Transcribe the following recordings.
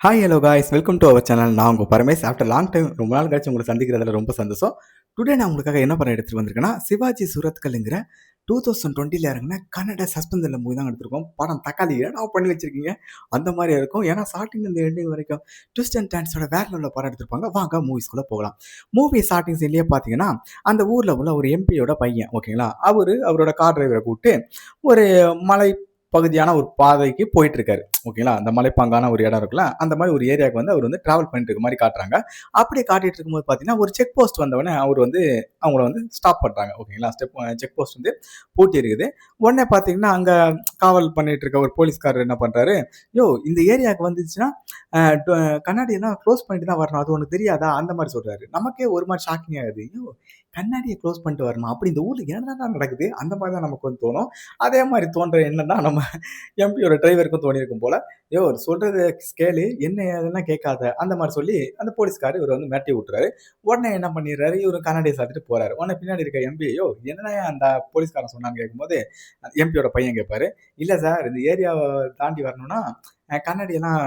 Hi hello guys, welcome to our channel. நான் உங்கள் Paramesh. After long time ரொம்ப நாள் கழிச்சு உங்களை சந்திக்கிறதுல ரொம்ப சந்தோஷம். டுடே நான் உங்களுக்காக என்ன படம் எடுத்துகிட்டு வந்திருக்கேன்னா, சிவாஜி சூரத்கல்ங்கிற 2020 இறங்கின கன்னட சஸ்பென்ஸ் மூவி தான் எடுத்திருக்கோம். படம் தக்காளி ஏன்னா பண்ணி வச்சிருக்கீங்க அந்த மாதிரி இருக்கும். ஏன்னா ஸ்டார்டிங் இந்த எண்டிங் வரைக்கும் ட்விஸ்ட் அண்ட் டான்ஸோட வேற லெவலில் படம் எடுத்திருப்பாங்க. வாங்க மூவிஸ்குள்ளே போகலாம். மூவி ஸ்டார்டிங் சீன்லேயே பார்த்தீங்கன்னா, அந்த ஊரில் உள்ள ஒரு எம்பியோட பையன், ஓகேங்களா, அவரோட கார் டிரைவரை கூப்பிட்டு ஒரு மலை பகுதியான ஒரு பாதைக்கு போயிட்டு இருக்காரு. ஓகேங்களா, அந்த மலைப்பாங்கான ஒரு இடம் இருக்குல்ல, அந்த மாதிரி ஒரு ஏரியாவுக்கு வந்து அவர் வந்து டிராவல் பண்ணிட்டு இருக்க மாதிரி காட்டுறாங்க. அப்படியே காட்டிட்டு இருக்கும்போது பார்த்தீங்கன்னா, ஒரு செக் போஸ்ட் வந்தவொடனே அவர் வந்து அவங்கள வந்து ஸ்டாப் பண்றாங்க. ஓகேங்களா, செக் போஸ்ட் வந்து பூட்டி இருக்குது. உடனே பார்த்தீங்கன்னா, அங்க காவல் பண்ணிட்டு இருக்க ஒரு போலீஸ்காரர் என்ன பண்றாரு, யோ இந்த ஏரியாவுக்கு வந்துச்சுன்னா கண்ணாடி எல்லாம் க்ளோஸ் பண்ணிட்டு தான் வரணும், அது உனக்கு தெரியாதா அந்த மாதிரி சொல்றாரு. நமக்கே ஒரு மாதிரி ஷாக்கிங் ஆகுது. யோ கண்ணாடியை க்ளோஸ் பண்ணிட்டு வரணும், அப்படி இந்த ஊர்ல என்னதான் நடக்குது அந்த மாதிரி தான் நமக்கு வந்து தோணும். அதே மாதிரி தோன்ற எண்ணம் தான் நம்ம எம்பியோட டிரைவருக்கும் தோணியிருக்கும் போல. யோ சொல்றது ஸ்கேலு என்ன அதெல்லாம் கேட்காத அந்த மாதிரி சொல்லி அந்த போலீஸ்காரர் இவர் வந்து மிரட்டி விட்டுறாரு. உடனே என்ன பண்ணிடுறாரு, இவரு கண்ணாடியை சாத்திட்டு போறாரு. உடனே பின்னாடி இருக்க எம்பி, யோ என்ன அந்த போலீஸ்காரன் சொன்னான்னு கேட்கும்போது எம்பியோட பையன் கேட்பாரு, இல்ல சார் இந்த ஏரியாவை தாண்டி வரணும்னா கண்ணாடியெல்லாம்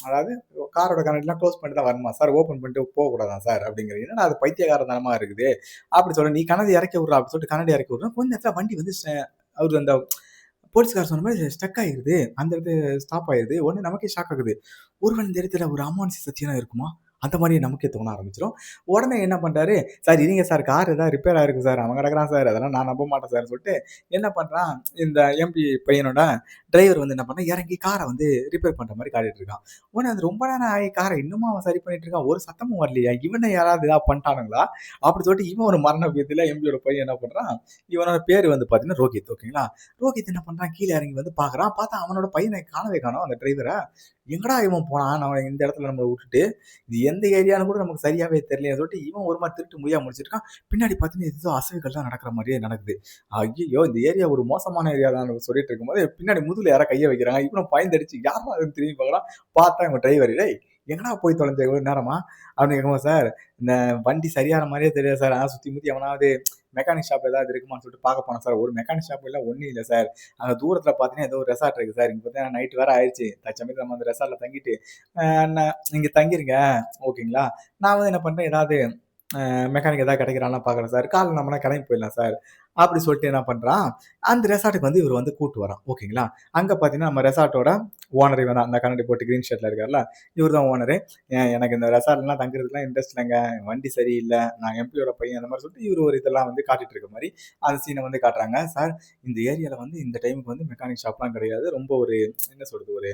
அதாவது காரோட கண்ணாடிலாம் க்ளோஸ் பண்ணிட்டு தான் வரணுமா சார், ஓப்பன் பண்ணிட்டு போகக்கூடாதான் சார் அப்படிங்கிறது. என்னன்னா அது பைத்தியகாரத்தனமா இருக்குது அப்படி சொல்ல, நீ கண்ணாடி இறக்கி விட்றா அப்படி சொல்லிட்டு கண்ணாடி இறக்கி விட்றோம். கொஞ்ச நேரத்தில் வண்டி வந்து அவர் அந்த போலீஸ்கார் சொன்ன மாதிரி ஸ்டக் ஆயிருது, அந்த இடத்துல ஸ்டாப் ஆயிருது. உடனே நமக்கே ஷாக் ஆகுது. ஒருவேளை இந்த இடத்துல ஒரு அமானுஷ சக்தியெல்லாம் இருக்குமா அந்த மாதிரி நமக்கே தோண ஆரம்பிச்சிடும். உடனே என்ன பண்றாரு, சார் இருங்க சார், கார் ஏதாவது ரிப்பேர் ஆயிருக்கு சார், அவன் கிடக்குறான் சார், அதெல்லாம் நான் நம்ப மாட்டேன் சார் சொல்லிட்டு என்ன பண்றான், இந்த எம்பி பையனோட டிரைவர் வந்து என்ன பண்ணா, இறங்கி காரை வந்து ரிப்பேர் பண்ற மாதிரி காட்டிட்டு இருக்கான். உடனே அது ரொம்ப நேரம் ஆகி காரை இன்னமும் அவன் சரி பண்ணிட்டு இருக்கான், ஒரு சத்தமும் வரலையா, இவனை யாராவது ஏதாவது பண்ணிட்டானுங்களா அப்படி சொல்லிட்டு இவன் ஒரு மரண வியத்துல எம்பியோட பையன் என்ன பண்றான், இவனோட பேர் வந்து பாத்தீங்கன்னா ரோஹித். ஓகேங்களா, ரோஹித் என்ன பண்றான், கீழே இறங்கி வந்து பாக்குறான். பார்த்தா அவனோட பையனை காணவே காணோம், அந்த டிரைவரை. எங்கடா இவன் போனான், நம்ம இந்த இடத்துல நம்மளை விட்டுட்டு, இது எந்த ஏரியான்னு கூட நமக்கு சரியாவே தெரியலையே சொல்லிட்டு இவன் ஒரு மாதிரி திருட்டு முடியாம முடிச்சிருக்கான். பின்னாடி பார்த்தீங்கன்னா ஏதோ அசைவுகள் தான் நடக்கிற மாதிரியே நடக்குது. ஐயோ இந்த ஏரியா ஒரு மோசமான ஏரியா தான் சொல்லிட்டு இருக்கும்போது பின்னாடி முதுகுல யாரா கையை வைக்கிறாங்க. இவனும் பயந்தடிச்சு யாரா அதுன்னு திரும்பி பார்க்கலாம். பார்த்தா இவன் டிரைவர், டேய் எங்கடா போய் தொலைஞ்ச இவ்வளவு நேரமா அப்படின்னு கேட்கும்போது, சார் இந்த வண்டி சரியான மாதிரியே தெரியாது சார், ஆனால் சுற்றி முற்றி எவனாவது மெக்கானிக் ஷாப் ஏதாவது இருக்குமான்னு சொல்லிட்டு பார்க்க போனேன் சார், ஒரு மெக்கானிக் ஷாப் இல்லை ஒன்றும் இல்லை சார், அங்கே தூரத்தில் பார்த்தீங்கன்னா ஏதோ ஒரு ரெசார்ட் இருக்குது சார், இங்கே பார்த்தீங்கன்னா நைட்டு வேறு ஆயிடுச்சு, தச்சமயத்தில் நம்ம அந்த ரெசார்ட்டில் தங்கிட்டு இங்கே தங்கிருங்க ஓகேங்களா, நான் வந்து என்ன பண்ணுறேன், ஏதாவது மெக்கானிக் ஏதாவது கிடைக்கிறான்லாம் பார்க்குறேன் சார், காலைல நம்மனா கிளம்பி போயிடலாம் சார் அப்படி சொல்லிட்டு என்ன பண்ணுறான், அந்த ரெசார்ட்டுக்கு வந்து இவர் வந்து கூட்டு வரான். ஓகேங்களா, அங்கே பார்த்தீங்கன்னா நம்ம ரெசார்ட்டோட ஓனர் இவன் தான், அந்த கண்ணாடி போட்டு க்ரீன் ஷர்ட்டில் இருக்கார்ல, இவர் தான் ஓனரு. எனக்கு இந்த ரெசார்ட்லாம் தங்குறதுக்குலாம் இன்ட்ரெஸ்ட் இல்லைங்க, வண்டி சரியில்லை, நான் எம்பியோட பையன் அந்த மாதிரி சொல்லிட்டு இவர் ஒரு இதெல்லாம் வந்து காட்டிட்டு இருக்க மாதிரி அந்த சீனை வந்து காட்டுறாங்க. சார் இந்த ஏரியாவில் வந்து இந்த டைமுக்கு வந்து மெக்கானிக் ஷாப்லாம் கிடையாது, ரொம்ப ஒரு என்ன சொல்கிறது, ஒரு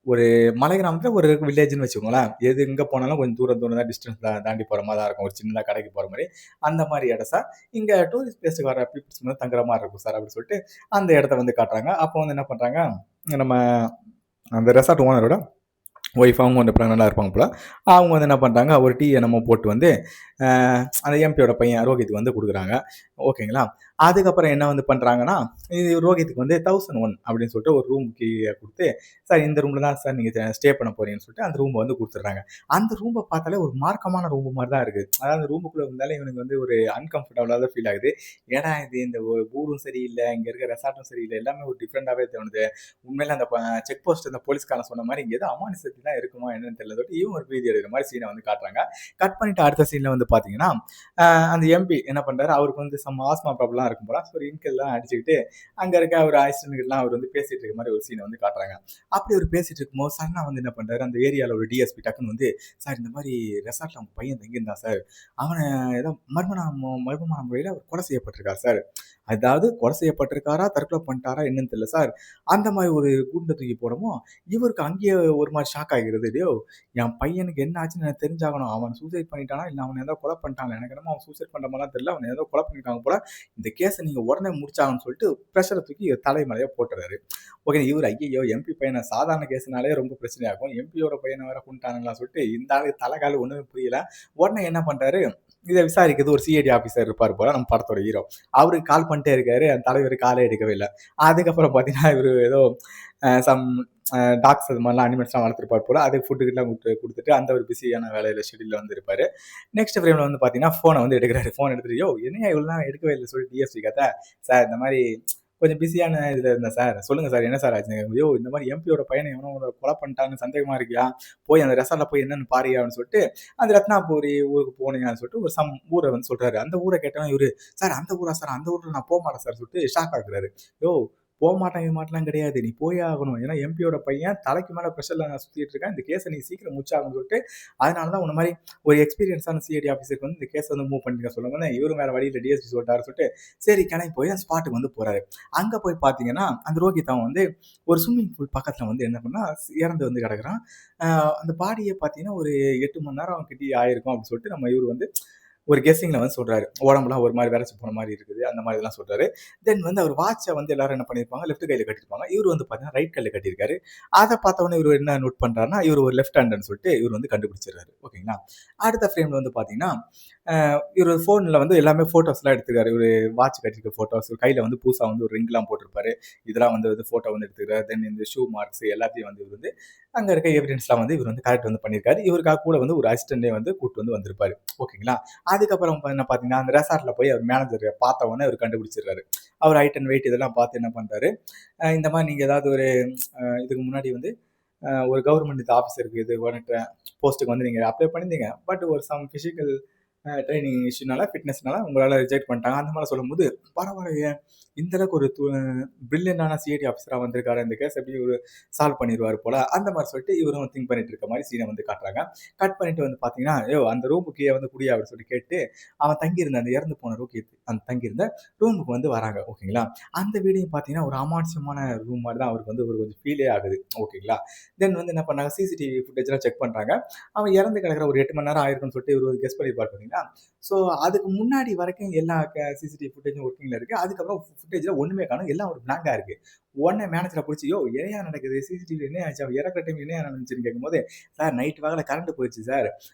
ஒரு மலை கிராமத்துல ஒரு வில்லேஜ்ன்னு வச்சுக்கோங்களேன். எது எங்க போனாலும் கொஞ்சம் தூரம் தூரம் தான் டிஸ்டன்ஸ் தாண்டி போற மாரி தான் இருக்கும். ஒரு சின்னதா கடைக்கு போற மாரி. அந்த மாரி இடம் சார். இங்க டூரிஸ்ட் பிளேஸ்க்கு வர பீப்பிள்ஸ் வந்து தங்குற மாரி இருக்கும் சார் அப்படின்னு சொல்லிட்டு அந்த இடத்த வந்து காட்டுறாங்க. அப்போ வந்து என்ன பண்றாங்க, நம்ம அந்த ரெசார்ட் ஓனரோட ஒய்ஃப் அவங்க வந்து ப்ரெக்னெண்ட்டாக இருப்பாங்க போல. அவங்க வந்து என்ன பண்ணுறாங்க, ஒரு டீ என்னமோ போட்டு வந்து அந்த எம்பியோட பையன் ரோஹித்துக்கு வந்து கொடுக்குறாங்க. ஓகேங்களா, அதுக்கப்புறம் என்ன வந்து பண்ணுறாங்கன்னா, இது ரோஹித்துக்கு வந்து 1001 அப்படின்னு சொல்லிட்டு ஒரு ரூம் கீ கொடுத்து, சார் இந்த ரூமில் தான் சார் நீங்கள் ஸ்டே பண்ண போறீங்கன்னு சொல்லிட்டு அந்த ரூமை வந்து கொடுத்துட்றாங்க. அந்த ரூமை பார்த்தாலே ஒரு மார்க்கமான ரூம் மாதிரி தான் இருக்குது. அதாவது ரூமுக்குள்ளே இருந்தாலே இவனுக்கு வந்து ஒரு அன்கம்ஃபர்டபுளாக தான் ஃபீல் ஆகுது. ஏன்னா இது இந்த ஊரும் சரியில்லை, இங்கே இருக்க ரெசார்ட்டும் சரியில்லை, எல்லாமே ஒரு டிஃப்ரெண்ட்டாகவே தோணுது. உண்மையில அந்த செக் போஸ்ட் அந்த போலீஸ்காரன் சொன்ன மாதிரி இங்கே ஏதோ அமானுஷத்தி தான் இருக்குமா என்னன்னு தெரியல சொல்லிட்டு இவங்க ஒரு பீதி எடுக்கிற மாதிரி சீனை வந்து காட்டுறாங்க. கட் பண்ணிட்டு அடுத்த சீனில் வந்து பார்த்தீங்கன்னா, அந்த எம்பி என்ன பண்ணுறாரு, அவருக்கு வந்து சம் ஆஸ்மா ப்ராப்ளம்லாம் இருக்கும் போல. ஸோ ஒரு இன்கெல்லாம் அடிச்சுக்கிட்டு அங்கே இருக்க ஒரு ஆக்சிடென்ட்லாம் அவர் வந்து பேசிட்டு இருக்க மாதிரி ஒரு சீனை வந்து காட்டுறாங்க. அப்படி அவர் பேசிட்டு இருக்கும்போது சன்னா வந்து என்ன பண்ணுறாரு, அந்த ஏரியாவில் ஒரு டிஎஸ்பி டக்குன்னு வந்து, சார் இந்த மாதிரி ரெசார்ட்டில் அவங்க பையன் தங்கியிருந்தான் சார், அவனை ஏதோ மர்மமான முறையில் அவர் கொலை செய்யப்பட்டிருக்கார் சார், அதாவது கொலை செய்யப்பட்டிருக்காரா தற்கொலை பண்ணிட்டாரா என்னன்னு தெரியல சார், அந்த மாதிரி ஒரு குண்டை தூக்கி போடவும் இவருக்கு அங்கேயே ஒரு மாதிரி ஷாக் ஆகிறது. டேயோ என் பையனுக்கு என்ன ஆச்சுன்னு எனக்கு தெரிஞ்சாகணும், அவன் சூசைட் பண்ணிட்டானா இல்லை அவன் ஏதோ கொலை பண்ணிட்டாங்க, எனக்கு என்னமோ அவன் சூசைட் பண்ணுற மாதிரிலாம் தெரியல, அவன் ஏதோ கொலை பண்ணியிருக்காங்க போல, இந்த கேஸை நீங்கள் உடனே முடிச்சாகணும்னு சொல்லிட்டு ப்ரெஷரை தூக்கி தலைமலையாக போட்டுறாரு. ஓகே, இவர் ஐயோ எம்பி பையனை சாதாரண கேஸ்னாலே ரொம்ப பிரச்சனையாகும், எம்பியோட பையனை வேற கொண்டுட்டானுங்களா சொல்லிட்டு இந்த ஆளுக்கு தலைகால ஒன்றுமே புரியல. உடனே என்ன பண்ணுறாரு, இதை விசாரிக்கிறது ஒரு சிஐடி ஆஃபீஸர் இருப்பார் போல, நம்ம படத்தோட ஹீரோ, அவருக்கு கால் பண்ணிட்டே இருக்காரு, அந்த தலைவர் காலே எடுக்கவே இல்லை. அதுக்கப்புறம் பார்த்தீங்கன்னா இவர் ஏதோ சம் டாக்ஸ் அது மாதிரிலாம் அனிமல்ஸ்லாம் வளர்த்துருப்பார் போல, அதுக்கு ஃபுட்டுக்கெல்லாம் கொடுத்துட்டு அந்த ஒரு பிஸியான வேலையில் ஷெடியூலில் வந்து இருப்பார். நெக்ஸ்ட் ஃப்ரேமில் வந்து பார்த்தீங்கன்னா ஃபோனை வந்து எடுக்கிறாரு. ஃபோன் எடுத்துட்டு, யோ என்னையா இவ்வளோ நேரம் எடுக்கவே இல்லை சொல்லி டிஎஸ்பி கதை, சார் இந்த மாதிரி கொஞ்சம் பிஸியான இதில் இருந்தேன் சார். சொல்லுங்கள் சார், என்ன சார் ஆச்சு? ஐயோ இந்த மாதிரி எம்பியோட பையனை எவனோ ஒரு கொலை பண்ணிட்டாங்கன்னு சந்தேகமாக இருக்கியா? போய் அந்த ரெசார்ட்டில் போய் என்னன்னு பாருயா அப்படின்னு சொல்லிட்டு அந்த ரத்னாபுரி ஊருக்கு போனீங்கன்னு சொல்லிட்டு ஒரு ஊரை வந்து சொல்கிறாரு. அந்த ஊரை கேட்டவன் இவரு, சார் அந்த ஊரா சார், அந்த ஊரில் நான் போக மாட்டேன் சார் சொல்லிட்டு ஷாக் ஆகுறாரு. யோ போக மாட்டேன் கிடையாது, நீ போயே ஆகணும். ஏன்னா எம்பியோட பையன் தலைக்கு மேலே ப்ரெஷரில் நான் சுற்றிட்டு இருக்கேன், இந்த கேஸை நீ சீக்கிரம் முடிச்சாகணும்னு சொல்லிட்டு அதனால தான் உன்ன மாதிரி ஒரு எக்ஸ்பீரியன்ஸான சிஐடி ஆஃபீஸருக்கு வந்து இந்த கேஸ் வந்து மூவ் பண்ணிக்க சொல்லுங்க. இவரும் வேறு வழியில் டிஎஸ்பி சொல்லிட்டாரு சொல்லிட்டு சரி கிளம்பி போய் அந்த ஸ்பாட்டுக்கு வந்து போகிறாரு. அங்கே போய் பார்த்தீங்கன்னா அந்த ரோஹித் அவன் வந்து ஒரு ஸ்விம்மிங் பூல் பக்கத்தில் வந்து என்ன பண்ணா இறந்து வந்து கிடக்குறான். அந்த பாடியை பார்த்தீங்கன்னா ஒரு 8 மணி நேரம் கிட்டே ஆயிருக்கும் அப்படின்னு சொல்லிட்டு நம்ம இவர் வந்து ஒரு கெஸ்ஸிங்கில் வந்து சொல்கிறாரு. உடம்புலாம் ஒரு மாதிரி விரைச்சி போன மாதிரி இருக்குது, அந்த மாதிரி இதெல்லாம் சொல்கிறாரு. தென் வந்து அவர் வாட்சை வந்து எல்லாரும் என்ன பண்ணியிருப்பாங்க, லெஃப்ட் கையில் கட்டியிருப்பாங்க. இவர் வந்து பார்த்தீங்கன்னா ரைட் கையில் கட்டியிருக்காரு. அதை பார்த்தவொடனே இவர் என்ன நோட் பண்ணுறாருன்னா, இவர் ஒரு லெஃப்ட் ஹேண்டுன்னு சொல்லிட்டு இவர் வந்து கண்டுபிடிச்சிடுறாரு. ஓகேங்களா. அடுத்த ஃப்ரேமில் வந்து பார்த்தீங்கன்னா இவர் ஃபோனில் வந்து எல்லாமே ஃபோட்டோஸ்லாம் எடுத்துக்காரு. ஒரு வாட்ச் கட்டிருக்க ஃபோட்டோஸ், கையில் வந்து புதுசாக வந்து ஒரு ரிங்லாம் போட்டிருப்பாரு. இதெல்லாம் வந்து ஃபோட்டோ வந்து எடுத்துக்கிறார். தென் இந்த ஷூ மார்க்ஸ் எல்லாத்தையும் வந்து இவர் வந்து அங்கே இருக்க எவிடன்ஸ்லாம் வந்து இவர் வந்து கரெக்ட் வந்து பண்ணியிருக்காரு. இவருக்காக கூட வந்து ஒரு அசிஸ்டண்டே வந்து கூப்பிட்டு வந்து வந்திருப்பாரு. ஓகேங்களா. அதுக்கப்புறம் என்ன பார்த்தீங்கன்னா அந்த ரெசார்ட்டில் போய் அவர் மேனேஜர் பார்த்த உடனே அவர் கண்டுபிடிச்சிடுறாரு. அவர் ஹைட் அண்ட் வெயிட் இதெல்லாம் பார்த்து என்ன பண்ணுறாரு, இந்த மாதிரி நீங்கள் ஏதாவது ஒரு இதுக்கு முன்னாடி வந்து ஒரு கவர்மெண்ட் இது ஆஃபீஸருக்கு இது போஸ்ட்டுக்கு வந்து நீங்கள் அப்ளை பண்ணியிருந்தீங்க. பட் ஒரு சம் ஃபிசிக்கல் ட்ரைனிங் இஷ்யூனால ஃபிட்னஸ்னால உங்களால் ரிஜெக்ட் பண்ணிட்டாங்க. அந்த மாதிரி சொல்லும்போது பரவாயில்லையே, இந்த அளவுக்கு ஒரு பிரில்லியண்டான சிஐடி ஆஃபீஸராக வந்திருக்காரு, இந்த கேஸ் எப்படி ஒரு சால்வ் பண்ணிடுவார் போல, அந்த மாதிரி சொல்லிட்டு இவரும் திங்க் பண்ணிட்டு இருக்க மாதிரி சீனை வந்து காட்டுறாங்க. கட் பண்ணிட்டு வந்து பார்த்தீங்கன்னா அந்த ரூமுக்கு வந்து குடியா அப்படின்னு சொல்லி கேட்டு அவன் தங்கியிருந்த அந்த இறந்து போன ரூக்கு அந்த தங்கியிருந்த ரூமுக்கு வந்து வராங்க. ஓகேங்களா. அந்த வீடியோ பார்த்தீங்கன்னா ஒரு அமானுஷமான ரூம் மாதிரி தான் அவருக்கு வந்து ஒரு கொஞ்சம் ஃபீலே ஆகுது. ஓகேங்களா. தென் வந்து என்ன பண்ணாங்க, சிசிடிவி ஃபுட்டேஜ்லாம் செக் பண்ணுறாங்க. அவன் இறந்து கிடக்கிற ஒரு 8 மணி நேரம் ஆயிருக்குன்னு சொல்லிட்டு இவர் ஒரு கெஸ் பண்ணி பார்த்தீங்கன்னா, ஸோ அதுக்கு முன்னாடி வரைக்கும் எல்லா சிசிடிவி ஃபுட்டேஜும் ஒர்க்கிங்கில் இருக்குது. அதுக்கப்புறம் ஃபுட்டேஜில் ஒன்றுமே காணும், எல்லாம் ஒரு பிளாங்காக இருக்குது. உடனே மேனேஜரை பிடிச்சி, யோ என்னையா நடக்குது, சிசிடிவி என்ன ஆச்சு, அவன் இறக்குற டைம் என்ன நடந்துச்சுன்னு கேட்கும்போது, சார் நைட் வாக்கில் கரண்ட் போயிடுச்சு சார்,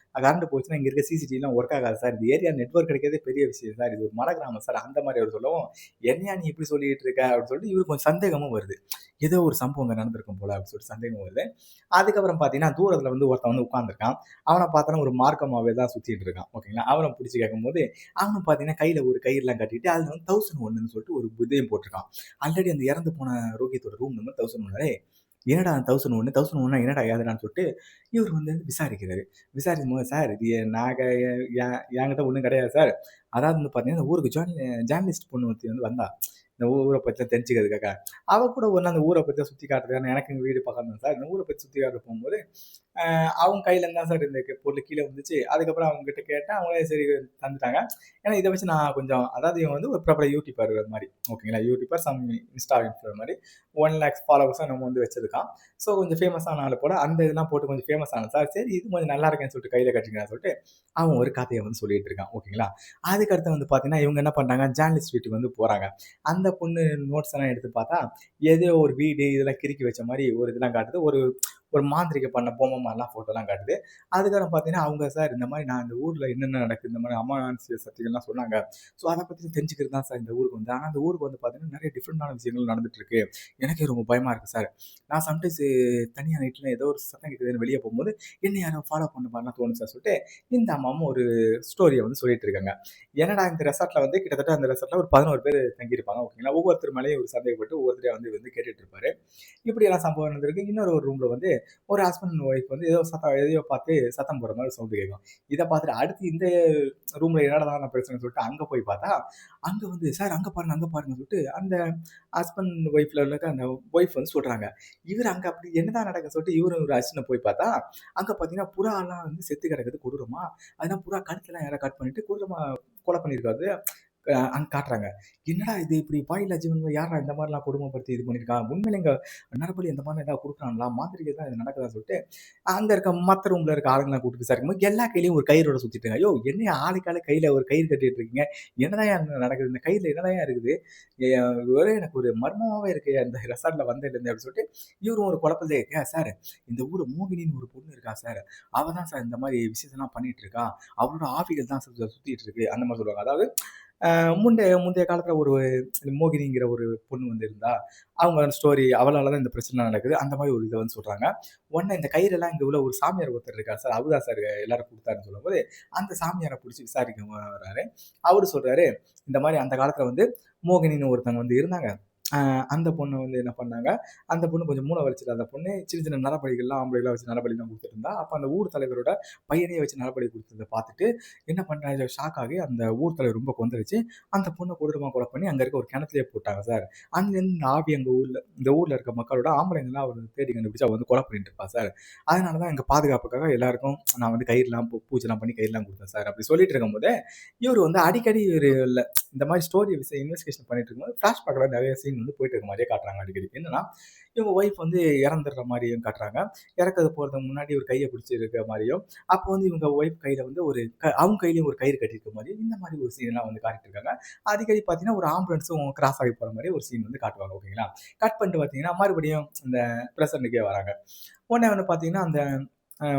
கரண்ட் போச்சுன்னா இங்கே இருக்க சிசிடிவிலாம் ஒர்க் ஆகாது சார், இந்த ஏரியா நெட்ஒர்க் கிடைக்கிறதே பெரிய விஷயம் சார், இது ஒரு மலை கிராமம் சார், அந்த மாதிரி அவர் சொல்லவும், என்னையா நீ இப்படி சொல்லிட்டு இருக்க அப்படின்னு சொல்லிட்டு இவருக்கு கொஞ்சம் சந்தேகமும் வருது. ஏதோ ஒரு சம்பவம் நடந்திருக்கும் போல அப்படின்னு சொல்லிட்டு சந்தேகம் வருது. அதுக்கப்புறம் பார்த்தீங்கன்னா தூரத்தில் வந்து ஒருத்தன் வந்து உட்காந்துருக்கான். அவனை பார்த்தோன்னா ஒரு மார்க்கமாகவே தான் சுற்றிட்டு இருக்கான். ஓகேங்களா. அவனை பிடிச்சி கேட்கும்போது அவனும் பார்த்தீங்கன்னா கையில் ஒரு கயிறுலாம் கட்டிட்டு அதில் வந்து 1001ன்னு சொல்லிட்டு ஒரு புதையும் போட்டிருக்கான். ஆல்ரெடி அந்த இறந்து போன ரோஹித்தோட ரூம் நம்பர் 1001. என்னடா 1001 என்னடா ஏதுடான்னு சொல்லிட்டு இவர் வந்து விசாரிக்கிறாரு. விசாரிக்கும் போது சார் இது நாங்கள் என்கிட்ட ஒன்றும் கிடையாது சார். அதாவது வந்து பார்த்தீங்கன்னா இந்த ஊருக்கு ஜேர்னலிஸ்ட் பொண்ணு ஒருத்தி வந்து வந்தா இந்த ஊரை பற்றி தெரிஞ்சுக்கிறதுக்காக. அவ கூட ஒன்று அந்த ஊரை பற்றி சுற்றி காட்டுறதுக்கான எனக்கு எங்கள் வீடு பக்கம் தான் சார். இந்த ஊரை பற்றி சுற்றி காட்ட போகும்போது அவங்க கையில் தான் சார் இந்த பொருள் கீழே வந்துச்சு. அதுக்கப்புறம் அவங்க கிட்ட கேட்டேன், அவங்களே சரி தந்துட்டாங்க. ஏன்னா இதை வச்சு நான் கொஞ்சம், அதாவது இவன் வந்து ஒரு ப்ராப்பராக யூடியூபர் மாதிரி. ஓகேங்களா. யூடியூபர் சம் இன்ஸ்டா இன்ஃப்ளூயர் மாதிரி 1 lakhs ஃபாலோவர்ஸாக நம்ம வந்து வச்சிருக்கான். ஸோ கொஞ்சம் ஃபேமஸான ஆள் போல அந்த இதெல்லாம் போட்டு கொஞ்சம் ஃபேமஸ் ஆன சார். சரி இது கொஞ்சம் நல்லா இருக்கேன்னு சொல்லிட்டு கையில் கட்டிக்கிறான்னு சொல்லிட்டு அவன் ஒரு கதையை வந்து சொல்லிட்டு இருக்கான். ஓகேங்களா. அதுக்கடுத்து வந்து பார்த்தீங்கன்னா இவங்க என்ன பண்ணுறாங்க, ஜேர்னலிஸ்ட் வீட்டுக்கு வந்து போகிறாங்க. அந்த பொண்ணு நோட்ஸ் எல்லாம் எடுத்து பார்த்தா ஏதோ ஒரு வீடு இதெல்லாம் கிறுக்கி வச்ச மாதிரி ஒரு இதெல்லாம் காட்டுது. ஒரு ஒரு மாந்திரிகை பண்ண பொம்மை மாதிரிலாம் ஃபோட்டோலாம் காட்டுது. அதுக்கப்புறம் பார்த்தீங்கன்னா அவங்க சார் இந்த மாதிரி நான் இந்த ஊரில் என்னென்ன நடக்குது, இந்த மாதிரி அமானுஷ்ய சக்திகள்லாம் சொன்னாங்க. ஸோ அதை பற்றி தெரிஞ்சுக்கிறது தான் சார் இந்த ஊருக்கு வந்து. ஆனால் அந்த ஊருக்கு வந்து பார்த்தீங்கன்னா நிறைய டிஃப்ரெண்டான விஷயங்கள் நடந்துட்டு இருக்கு. எனக்கே ரொம்ப பயமாக இருக்குது சார். நான் சம்டைம்ஸ் தனியாக நைட்டில் ஏதோ ஒரு சத்தம் கேட்குதுன்னு வெளியே போகும்போது என்ன யாரும் ஃபாலோ பண்ண மாதிரிலாம் தோணும் சார் சொல்லிட்டு இந்த அம்மாவும் ஒரு ஸ்டோரியை வந்து சொல்லிட்டு இருக்காங்க. என்னடா இந்த ரெசார்ட்டில் வந்து கிட்டத்தட்ட அந்த ரெசார்ட்டில் ஒரு 11 பேர் தங்கியிருப்பாங்க. ஓகேங்களா. ஒவ்வொருத்தர் மேலேயும் ஒரு சந்தேகப்பட்டு ஒவ்வொருத்தரையும் வந்து கேட்டுட்டு இருப்பாரு. இப்படியெல்லாம் சம்பவம் நடந்திருக்கு. இன்னொரு ஒரு ரூமில் வந்து ஒரு ஹஸ்பண்ட் அண்ட் ஒய்ஃப் வந்து எதையோ பார்த்து சத்தம் போடுற மாதிரி சவுண்டு கேட்கும். இதை பார்த்துட்டு அடுத்து இந்த ரூம்ல என்னடா பிரச்சனை சொல்லிட்டு அங்கே போய் பார்த்தா அங்கே வந்து சார் அங்கே பாருங்க சொல்லிட்டு அந்த ஹஸ்பண்ட் ஒய்ஃப்ல இருக்க அந்த ஒய்ஃப் வந்து சொல்றாங்க. இவர் அங்கே அப்படி என்னதான் நடக்குன்னு சொல்லிட்டு இவரும் ஒரு அசிஸ்டன்ட் போய் பார்த்தா அங்கே பார்த்தீங்கன்னா புறாலாம் வந்து செத்து கிடக்குது கொடூரமா. அதனால புறா கழுத்துலாம் யாரை கட் பண்ணிட்டு கொடூரமா கொலை பண்ணியிருக்காரு. அங்கே காட்டுறாங்க. என்னடா இது இப்படி பாயிலா ஜீவன் யாரா இந்த மாதிரிலாம் கொடுமைப்படுத்தி இது பண்ணியிருக்காங்க, உண்மையில இங்கே நரபலி இந்த மாதிரி ஏதாவது கொடுக்குறாங்களா, மாந்திரிகை தான் இது நடக்குதான்னு சொல்லிட்டு அங்கே இருக்க மற்ற ரூமில் இருக்க ஆளுங்களாம் கூப்பிட்டு விசாரிக்கும்போது எல்லா கையிலையும் ஒரு கயிறோட சுற்றிட்டு இருக்காங்க. ஐயோ என்ன ஆளுக்கால கையில் ஒரு கயிறு கட்டிட்டு இருக்கீங்க, என்னதான் நடக்குது, இந்த கையில் என்னதான் இருக்குது, ஒரே எனக்கு ஒரு மர்மமாகவே இருக்கு அந்த ரெசார்ட்டில் வந்ததுலேருந்து அப்படின்னு சொல்லிட்டு இவரும் ஒரு குழப்பதே சார். இந்த ஊர் மோகினின்னு ஒரு பொண்ணு இருக்கா சார், அவள் தான் சார் இந்த மாதிரி விஷயத்தெல்லாம் பண்ணிட்டு இருக்கா, அவளோட ஆவிகள் தான் சுற்றிட்டு இருக்கு அந்த மாதிரி சொல்லுவாங்க. அதாவது முந்தைய காலத்தில் ஒரு மோகினிங்கிற ஒரு பொண்ணு வந்து இருந்தா, அவங்க ஸ்டோரி அவளால் தான் இந்த பிரச்சனை நடக்குது அந்த மாதிரி ஒரு இதை வந்து சொல்கிறாங்க. உடனே இந்த கயிறெல்லாம் இங்கே உள்ள ஒரு சாமியார் ஒருத்தர் இருக்கார் சார், அவர் தான் சார் எல்லாரும் கொடுத்தாருன்னு சொல்லும்போது அந்த சாமியாரை பிடிச்சி விசாரிக்க வர்றாரு. அவரு சொல்கிறாரு இந்த மாதிரி அந்த காலத்தில் வந்து மோகினின்னு ஒருத்தவங்க வந்து இருந்தாங்க. அந்த பொண்ணு வந்து என்ன பண்ணாங்க, அந்த பொண்ணு கொஞ்சம் மூளை வளர்ச்சியில்லாத பொண்ணு. சின்ன சின்ன நரபலிகள்லாம் ஆம்பளைலாம் வச்சு நரபலிலாம் குடுத்துட்டு இருந்தா. அப்ப அந்த ஊர் தலைவரோட பையனையே வச்சு நரபலி குடுத்தத பார்த்துட்டு என்ன பண்றாங்க, ஷாக் ஆகி அந்த ஊர் தலைவர் ரொம்ப கொந்தளிச்சு, அந்த பொண்ண கொடூரமா கொலை பண்ணி அங்க இருக்க ஒரு கிணத்துலயே போட்டாங்க சார். அங்கருந்து இந்த ஆவி அங்க இந்த ஊர்ல இருக்க மக்களோட ஆம்பளைங்கலாம் அவர் தேடி கண்டுபிடிச்சு அவர் வந்து கொலை பண்ணிட்டு இருப்பா சார். அதனால தான் எங்க பாதுகாப்புக்காக எல்லாருக்கும் நான் வந்து கயிறுலாம் பூஜைலாம் பண்ணி கயிறுலாம் குடுத்தேன் சார். அப்படி சொல்லிட்டு இருக்கும்போதே, இவரு வந்து அடிக்கடி இவரு இந்த மாதிரி ஸ்டோரி இன்வெஸ்டிகேஷன் பண்ணிட்டு இருக்கும்போது ஃபிளாஷ்பேக்ல நிறைய சீன் வந்து போயிட்டு இருக்க மாதிரியே காட்டுறாங்க அடிக்கடி. என்னன்னா, இவங்க ஒய்ஃப் வந்து இறந்துடுற மாதிரியும் காட்டுறாங்க. இறக்கறது போறதுக்கு முன்னாடி ஒரு கையை பிடிச்சி இருக்க மாதிரியும், அப்போ வந்து இவங்க ஒய்ஃப் கையில வந்து ஒரு அவங்க கையிலயும் ஒரு கயிறு கட்டியிருக்க மாதிரியும் இந்த மாதிரி ஒரு சீன் எல்லாம் வந்து காட்டிட்டு இருக்காங்க. அடிக்கடி பார்த்தீங்கன்னா ஒரு ஆம்புலன்ஸும் கிராஸ் ஆகி போற மாதிரி ஒரு சீன் வந்து காட்டுவாங்க. ஓகேங்களா? கட் பண்ணிட்டு பார்த்தீங்கன்னா மறுபடியும் இந்த பிரசன்ட்டுக்கே வராங்க. உடனே வந்து பார்த்தீங்கன்னா அந்த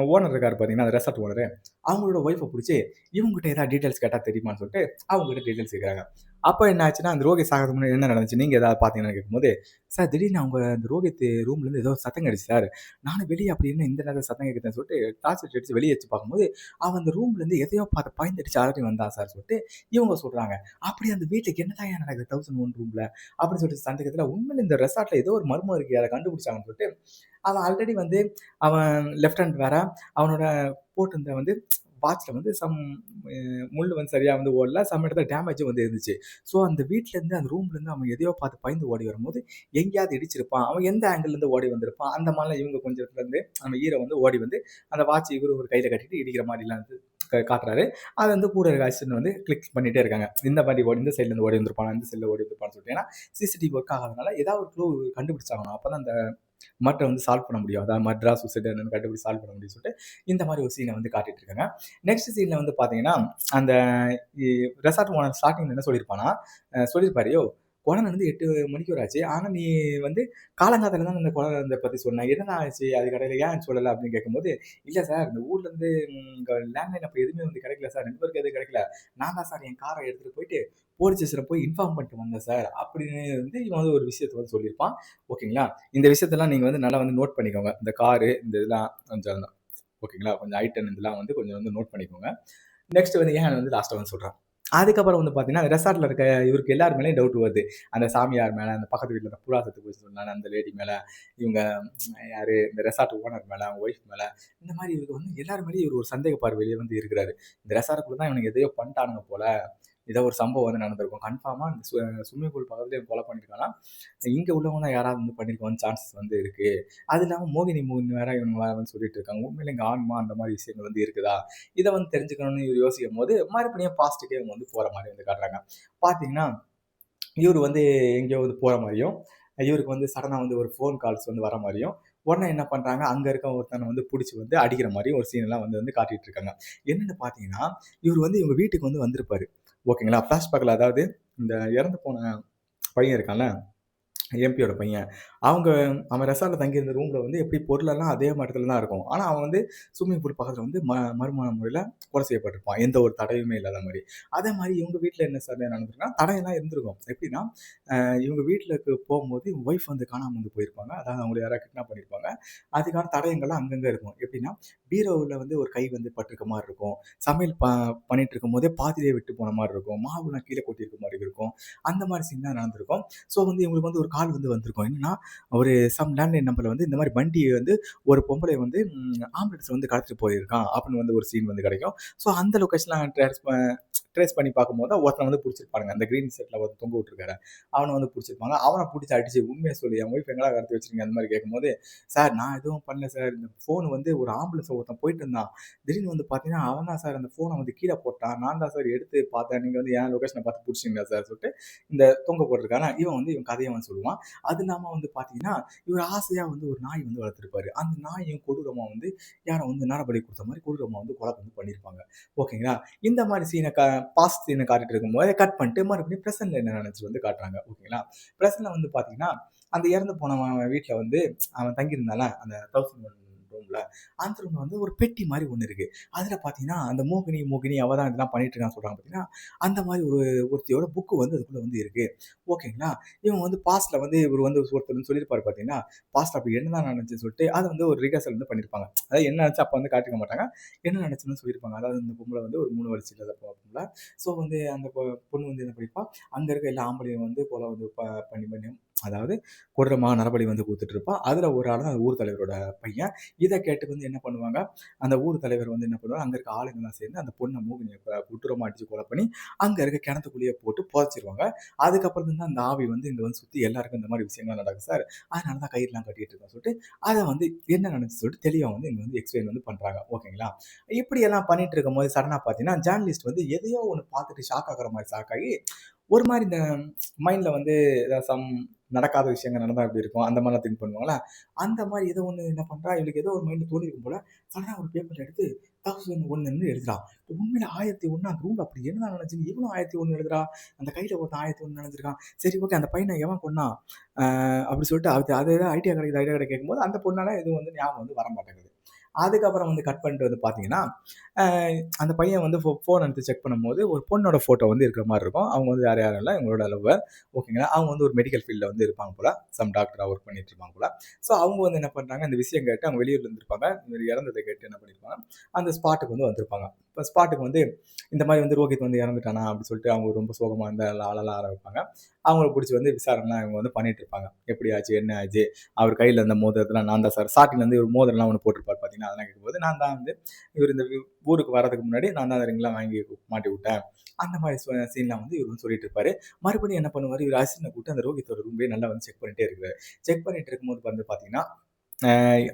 ஓனர் இருக்காரு பார்த்தீங்கன்னா, அந்த ரெசார்ட் ஓனரு. அவங்களோட ஒய்ஃப புடிச்சு, இவங்ககிட்ட ஏதாவது டீட்டெயில்ஸ் கேட்டா தெரியுமான்னு சொல்லிட்டு, அவங்ககிட்ட டீட்டெயில்ஸ் கேட்குறாங்க. அப்ப என்ன ஆச்சுன்னா, அந்த ரோகித் சாகறதுக்கு முன்னாடி என்ன நடந்துச்சு? நீங்க ஏதாவது பார்த்தீங்களான்னு கேட்கும்போது, சார் திடீர்னு அவங்க அந்த ரோகித் ரூம்லேருந்து ஏதோ சத்தம் கேட்டுச்சு சார். நானும் வெளிய அப்படி என்ன இந்த நேரத்துல சத்தம் கேட்குதுன்னு சொல்லிட்டு டார்ச் லைட் அடிச்சு வெளிய எட்டி பார்க்கும்போது, அவன் அந்த ரூம்லேருந்து எதையோ பார்த்து பயந்தடிச்சு அலறி வந்தான் சார் சொல்லிட்டு இவங்க சொல்றாங்க. அப்படி அந்த வீட்டுக்கு என்னதாய்யா நடக்குது 1001 ரூம்ல? அப்படின்னு சொல்லிட்டு சந்தேகத்துல உண்மையில இந்த ரெசார்ட்ல ஏதோ ஒரு மர்மம் இருக்கு. அத கண்டுபிடிச்சாங்கன்னு சொல்லிட்டு, அவன் ஆல்ரெடி வந்து அவன் லெஃப்ட் ஹேண்ட் வேற, அவனோட போட்டிருந்த வந்து வாட்ச்ல வந்து முள்ளு வந்து சரியா வந்து ஓடல. சம் இடத்துல டேமேஜும் வந்து இருந்துச்சு. ஸோ அந்த வீட்லேருந்து அந்த ரூம்லேருந்து அவன் எதையோ பார்த்து பயந்து ஓடி வரும்போது, எங்கேயாவது இடிச்சிருப்பான். அவன் எந்த ஆங்கிள்லேருந்து ஓடி வந்திருப்பான். அந்த மாதிரிலாம் இவங்க கொஞ்சம் இடத்துலேருந்து நம்ம ஹீரோ வந்து ஓடி வந்து அந்த வாட்ச் இவரு ஒரு கையில கட்டிட்டு இடிக்கிற மாதிரிலாம் வந்து காட்டுறாரு. அது வந்து கூட இருக்க அசிஸ்டன்ட் வந்து கிளிக் பண்ணிட்டே இருக்காங்க. இந்த மாதிரி ஓடி இந்த சைட்லேருந்து ஓடி வந்திருப்பான், இந்த சைடில் ஓடி வந்திருப்பான்னு சொல்லிட்டு. ஏன்னா சிசிடிவி ஒர்க் ஆகாதனால ஏதாவது ஒரு க்ளூ கண்டுபிடிச்சாகணும். அப்பதான் அந்த மர்டர வந்து சால்வ் பண்ண முடியும். அதாவது மர்டரா, சூசைட் என்னன்னு கண்டுபிடிச்சு சால்வ் பண்ண முடியும்னு சொல்லிட்டு, இந்த மாதிரி ஒரு சீன வந்து காட்டிட்டு இருக்காங்க. நெக்ஸ்ட் சீன்ல வந்து பார்த்தீங்கன்னா, அந்த இ ரெசார்ட் ஓனர் ஸ்டார்ட்டிங்ல என்ன சொல்லியிருப்பான்னா, சொல்லியிருப்பாரு, "யோவ்! கொலை நடந்து 8 மணிக்கூர் ஆச்சு. ஆனா நீ வந்து காலங்காத்தால தான் இந்த கொலை நடந்தத பத்தி சொன்ன. என்னடா ஆச்சு? அதுக்கு இடையில ஏன் சொல்லல?" அப்படின்னு கேட்கும்போது, "இல்ல சார், இந்த ஊர்ல இருந்து இங்க லேண்ட்லைன் அப்ப எதுவுமே வந்து கிடைக்கல சார். நெட்வொர்க் எதுவும் கிடைக்கல. நான் தான் சார் என் கார எடுத்துட்டு போயிட்டு போலீஸ் ஸ்டேஷன்ல போய் இன்ஃபார்ம் பண்ணிட்டு வந்தேன் சார்." அப்படின்னு வந்து இவன் வந்து ஒரு விஷயத்த வந்து சொல்லியிருப்பான். ஓகேங்களா? இந்த விஷயத்தெல்லாம் நீங்க வந்து நல்லா வந்து நோட் பண்ணிக்கோங்க. இந்த காரு இந்த இதெல்லாம் கொஞ்சம் ஓகேங்களா? கொஞ்சம் ஐட்டன் இதெல்லாம் வந்து கொஞ்சம் வந்து நோட் பண்ணிக்கோங்க. நெக்ஸ்ட் வந்து ஏன் வந்து லாஸ்ட்டா வந்து சொல்றேன். அதுக்கப்புறம் வந்து பார்த்தீங்கன்னா, அந்த ரெசார்ட்ல இருக்க இவருக்கு எல்லார் மேலயும் டவுட் வருது. அந்த சாமியார் மேல, அந்த பக்கத்து வீட்ல இருக்க புறா செத்து போச்சுன்னு சொன்னானே அந்த லேடி மேல, இவங்க யாரு இந்த ரெசார்ட் ஓனர் மேல, அவங்க ஒய்ஃப் மேல, இந்த மாரி இவருக்கு வந்து எல்லார் மேலயும் இவரு ஒரு சந்தேக பார்வையிலேயே வந்து இருக்கிறாரு. இந்த ரெசார்ட்குள்ள தான் இவனுங்க எதையோ பண்ணிட்டானுங்க போல. ஏதோ ஒரு சம்பவம் வந்து நடந்திருக்கும். கன்ஃபார்மா இந்த ஸ்விம்மிங் பூல் பக்கத்துல இவன் கொலை பண்ணியிருக்கான்னா, இங்க உள்ளவங்க தான் யாராவது வந்து பண்ணியிருக்க சான்சஸ் வந்து இருக்கு. அது இல்லாம மோகினி வேற இவனுங்க வேற வந்து சொல்லிட்டு இருக்காங்க. உண்மையில இங்க ஆன்மா அந்த மாரி விஷயங்கள் வந்து இருக்குதா? இத வந்து தெரிஞ்சுக்கணும்னு இவரு யோசிக்கும்போது, மறுபடியும் பாஸ்ட்டுக்கே இவங்க வந்து போற மாரி வந்து காட்டுறாங்க. பார்த்தீங்கன்னா, இவரு வந்து எங்கேயோ வந்து போற மாரியும், இவருக்கு வந்து சடனா வந்து ஒரு ஃபோன் கால்ஸ் வந்து வர மாரியும், உடனே என்ன பண்றாங்க, அங்க இருக்க ஒருத்தன வந்து புடிச்சு வந்து அடிக்கிற மாரியும் ஒரு சீன் எல்லாம் வந்து வந்து காட்டிட்டு இருக்காங்க. என்னன்னு பார்த்தீங்கன்னா, இவரு வந்து இவங்க வீட்டுக்கு வந்து வந்திருப்பாரு. ஓகேங்களா? ஃபிளாஷ்பேக்ல அதாவது இந்த இறந்து போன பையன் இருக்கான்ல, எம்பியோட பையன். அவன் ரெசார்ட்ல தங்கியிருந்த ரூம்ல வந்து எப்படி பொருளெல்லாம் அதே மட்டத்துல தான் இருக்கும். ஆனா, அவன் வந்து ஸ்விம்மிங் பூல் பக்கத்துல வந்து மர்மமான முறையில கொலை செய்யப்பட்டிருப்பான். எந்த ஒரு தடயமுமே இல்லாத மாரி. அதே மாரி இவங்க வீட்ல என்ன சார் நடந்திருக்குன்னா, தடயம்லாம் இருந்திருக்கும். எப்படின்னா, இவங்க வீட்லுக்கு போகும்போது இவங்க ஒய்ஃப் வந்து காணாம வந்து போயிருப்பாங்க. அதாவது அவங்கள யாராவது கிட்னாப் பண்ணியிருப்பாங்க. அதுக்கான தடயங்கள்லாம் அங்கங்க இருக்கும். எப்படின்னா, பீரோவுல வந்து ஒரு கை வந்து பட்டிருக்க மாரி இருக்கும். சமையல் பண்ணிட்டு இருக்கும்போதே பாதியிலேயே விட்டு போன மாரி இருக்கும். மாவுலாம் கீழ கொட்டியிருக்க மாரி இருக்கும். அந்த மாரி சீன்லாம் நடந்திருக்கும். ஸோ வந்து இவங்களுக்கு வந்து ஒரு கால் வந்து வந்திருக்கும். என்னன்னா, ஒரு லேண்ட்லைன் நம்பர்ல வந்து இந்த மாரி வண்டி வந்து ஒரு பொம்பளைய வந்து ஆம்புலன்ஸ்ல வந்து கடத்திட்டு போயிருக்கான் அப்படின்னு வந்து ஒரு சீன் வந்து கிடைக்கும். ஸோ அந்த லொகேஷன்லாம் ட்ரேஸ் பண்ணி பார்க்கும்போது தான் ஒருத்தன வந்து புடிச்சிருப்பானுங்க. அந்த கிரீன் ஷர்ட்ல ஒருத்தன் தொங்க விட்டுருக்காரு. அவன வந்து புடிச்சிருப்பாங்க. அவன புடிச்சு அடிச்சு உண்மைய சொல்லு என் ஒய்ஃப் எங்கடா கடத்தி வச்சிருக்கீங்க அந்த மாரி கேட்கும்போது, சார் நான் எதுவும் பண்ணல சார். இந்த ஃபோன் வந்து ஒரு ஆம்புலன்ஸ்ல ஒருத்தன் போயிட்டு இருந்தான். திடீர்னு வந்து பார்த்தீங்கன்னா, அவன் தான் சார் அந்த ஃபோன வந்து கீழ போட்டான். நான் தான் சார் எடுத்து பார்த்தேன். நீங்க வந்து என் லொகேஷன பார்த்து புடிச்சிட்டீங்களா சார் சொல்லிட்டு இந்த தொங்க போட்டிருக்கானா, இவன் கதைய வந்து சொல்லுவான். அது இல்லாம வந்து பார்த்தீங்கன்னா, இவரு ஆசையா வந்து ஒரு நாய் வந்து வளர்த்திருப்பாரு. அந்த நாயும் கொடூரமா வந்து யாரோ வந்து நரபலி குடுத்த மாரி கொடூரமா வந்து கொலை வந்து பண்ணியிருப்பாங்க. ஓகேங்களா? இந்த மாரி சீன பாஸ்ட் சீன காட்டிட்டு இருக்கும்போது கட் பண்ணிட்டு மறுபடியும் பிரசன்ட்ல என்ன நடந்துச்சு வந்து காட்டுறாங்க. ஓகேங்களா? பிரசன்ட்ல வந்து பார்த்தீங்கன்னா, அந்த இறந்து போனவன் வீட்ல வந்து அவன் தங்கியிருந்தான்ல, அந்த 1001 ரூம்ல, அந்த ரூம்ல வந்து ஒரு பெட்டி மாரி ஒண்ணு இருக்கு. அதுல பார்த்தீங்கன்னா, அந்த மோகினி அவ தான் இதெல்லாம் பண்ணிட்டு இருக்கான்னு சொல்றாங்க பார்த்தீங்களா? அந்த மாரி ஒருத்தியோட புக் வந்து அதுக்குள்ள வந்து இருக்கு. ஓகேங்களா? இவங்க வந்து பாஸ்ட்ல வந்து இவரு வந்து ஒருத்தர் வந்து சொல்லியிருப்பாரு பார்த்தீங்கன்னா, பாஸ்ட்ல அப்படி என்னதான் நடந்துச்சுன்னு சொல்லிட்டு, அத வந்து ஒரு ரிஹர்சல் வந்து பண்ணியிருப்பாங்க. அதாவது என்ன நடந்துச்சு அப்ப வந்து காட்டியிருக்க மாட்டாங்க. என்ன நடந்துச்சுன்னு சொல்லியிருப்பாங்க. அதாவது இந்த பொம்பள வந்து ஒரு 3 வருஷம் இல்லாத பொம்பள. ஸோ வந்து அந்த பொண்ணு வந்து என்ன பண்ணியிருப்பா, அங்க இருக்க எல்லா ஆம்பளையும் வந்து கொலை வந்து பண்ணி அதாவது கொடூரமா நரபலி வந்து குடுத்துட்டு இருப்பான். அதுல ஒரு ஆள் தான் அந்த ஊர் தலைவரோட பையன். இத கேட்டு வந்து என்ன பண்ணுவாங்க, அந்த ஊர் தலைவர் வந்து என்ன பண்ணுவாங்க, அங்க இருக்க ஆளுங்கலாம் சேர்ந்து அந்த பொண்ண மோகினிய கொடூரமா அடிச்சு கொலை பண்ணி, அங்க இருக்க கிணத்துக்குள்ளேயே போட்டு புதைச்சிருவாங்க. அதுக்கப்புறம் தான் அந்த ஆவி வந்து இங்க வந்து சுத்தி எல்லாருக்கும் இந்த மாரி விஷயங்கள்லாம் நடக்கும் சார். அதனால தான் கயிறுலாம் கட்டிட்டு இருக்கோம்னு சொல்லிட்டு, அத வந்து என்ன நடந்துச்சுன்னு சொல்லிட்டு தெளிவா வந்து இங்க வந்து எக்ஸ்பிளைன் வந்து பண்றாங்க. ஓகேங்களா? இப்படியெல்லாம் பண்ணிட்டு இருக்கும்போது சடனா பார்த்தீங்கன்னா, ஜேர்னலிஸ்ட் வந்து எதையோ ஒண்ணு பார்த்துட்டு ஷாக் ஆகுற மாரி ஷாக் ஆகி, ஒரு மாரி இந்த மைண்ட்ல வந்து ஏதாவது நடக்காத விஷயங்கள் நடந்தா எப்படி இருக்கும்? அந்த மாரிலாம் திங்க் பண்ணுவாங்கல்ல. அந்த மாரி ஏதோ ஒண்ணு என்ன பண்றா, இவளுக்கு ஏதோ ஒரு மைண்ட்ல தோணியிருக்கும் போல. சடனா ஒரு பேப்பர் எடுத்து 1001ன்னு எழுதுறா. உண்மையில 1001 அந்த ரூம்ல அப்படி என்னதான் நடந்துச்சுன்னு இவளும் 1001 எழுதுறா. அந்த கையில ஒருத்தன் 1001 நெனச்சிருக்கான். சரி ஓகே அந்த பையன எவன் கொன்னான்? அப்படி சொல்லிட்டு அது ஏதோ ஐடியா கிடைக்குது கேட்கும்போது, அந்த பொண்ணால எதுவும் வந்து ஞாபகம் வந்து வரமாட்டேங்குது. அதுக்கப்புறம் வந்து கட் பண்ணிட்டு வந்து பார்த்தீங்கன்னா, அந்த பையன் வந்து ஃபோன் எடுத்து செக் பண்ணும்போது, ஒரு பொண்ணோட ஃபோட்டோ வந்து இருக்கிற மாரி இருக்கும். அவங்க வந்து வேற யாரும் இல்ல. இவங்களோட லவ்வர். ஓகேங்களா. அவங்க வந்து ஒரு மெடிக்கல் ஃபீல்ட்ல வந்து இருப்பாங்க போல. டாக்டரா ஒர்க் பண்ணிட்டு இருப்பாங்க போல. ஸோ அவங்க வந்து என்ன பண்றாங்க, இந்த விஷயம் கேட்டு அவங்க வெளியூர்ல இருந்திருப்பாங்க. இவர் இறந்தத கேட்டு என்ன பண்ணியிருப்பாங்க, அந்த ஸ்பாட்டுக்கு வந்து வந்திருப்பாங்க. இப்ப ஸ்பாட்டுக்கு வந்து இந்த மாரி வந்து ரோஹித் வந்து இறந்துட்டானா அப்படின்னு சொல்லிட்டு அவங்க ரொம்ப சோகமா இருந்து அழ ஆரம்பிப்பாங்க. அவங்கள புடிச்சு வந்து விசாரணைலாம் இவங்க வந்து பண்ணிட்டு இருப்பாங்க. எப்படி ஆச்சு? என்ன ஆச்சு? அவர் கையில இருந்த மோதிரத்தலாம் நான் தான் சார். ஸ்டார்ட்டிங்ல இருந்து ஒரு மோதிரம்லாம் ஒண்ணு போட்டிருப்பாரு பார்த்தீங்கன்னா, அதெல்லாம் கேட்கும்போது நான் தான் வந்து இவர் இந்த ஊருக்கு வரதுக்கு முன்னாடி நான் தான் அந்த ரிங்லாம் வாங்கி மாட்டி விட்டேன். அந்த மாரி சீன்லாம் வந்து இவர் வந்து சொல்லிட்டு இருப்பாரு. மறுபடியும் என்ன பண்ணுவாரு, இவர் அசிஸ்டன்ட்ட கூப்பிட்டு அந்த ரோஹித்தோட ரூம்பே நல்லா வந்து செக் பண்ணிட்டே இருக்கிறாரு. செக் பண்ணிட்டு இருக்கும்போது வந்து பார்த்தீங்கன்னா,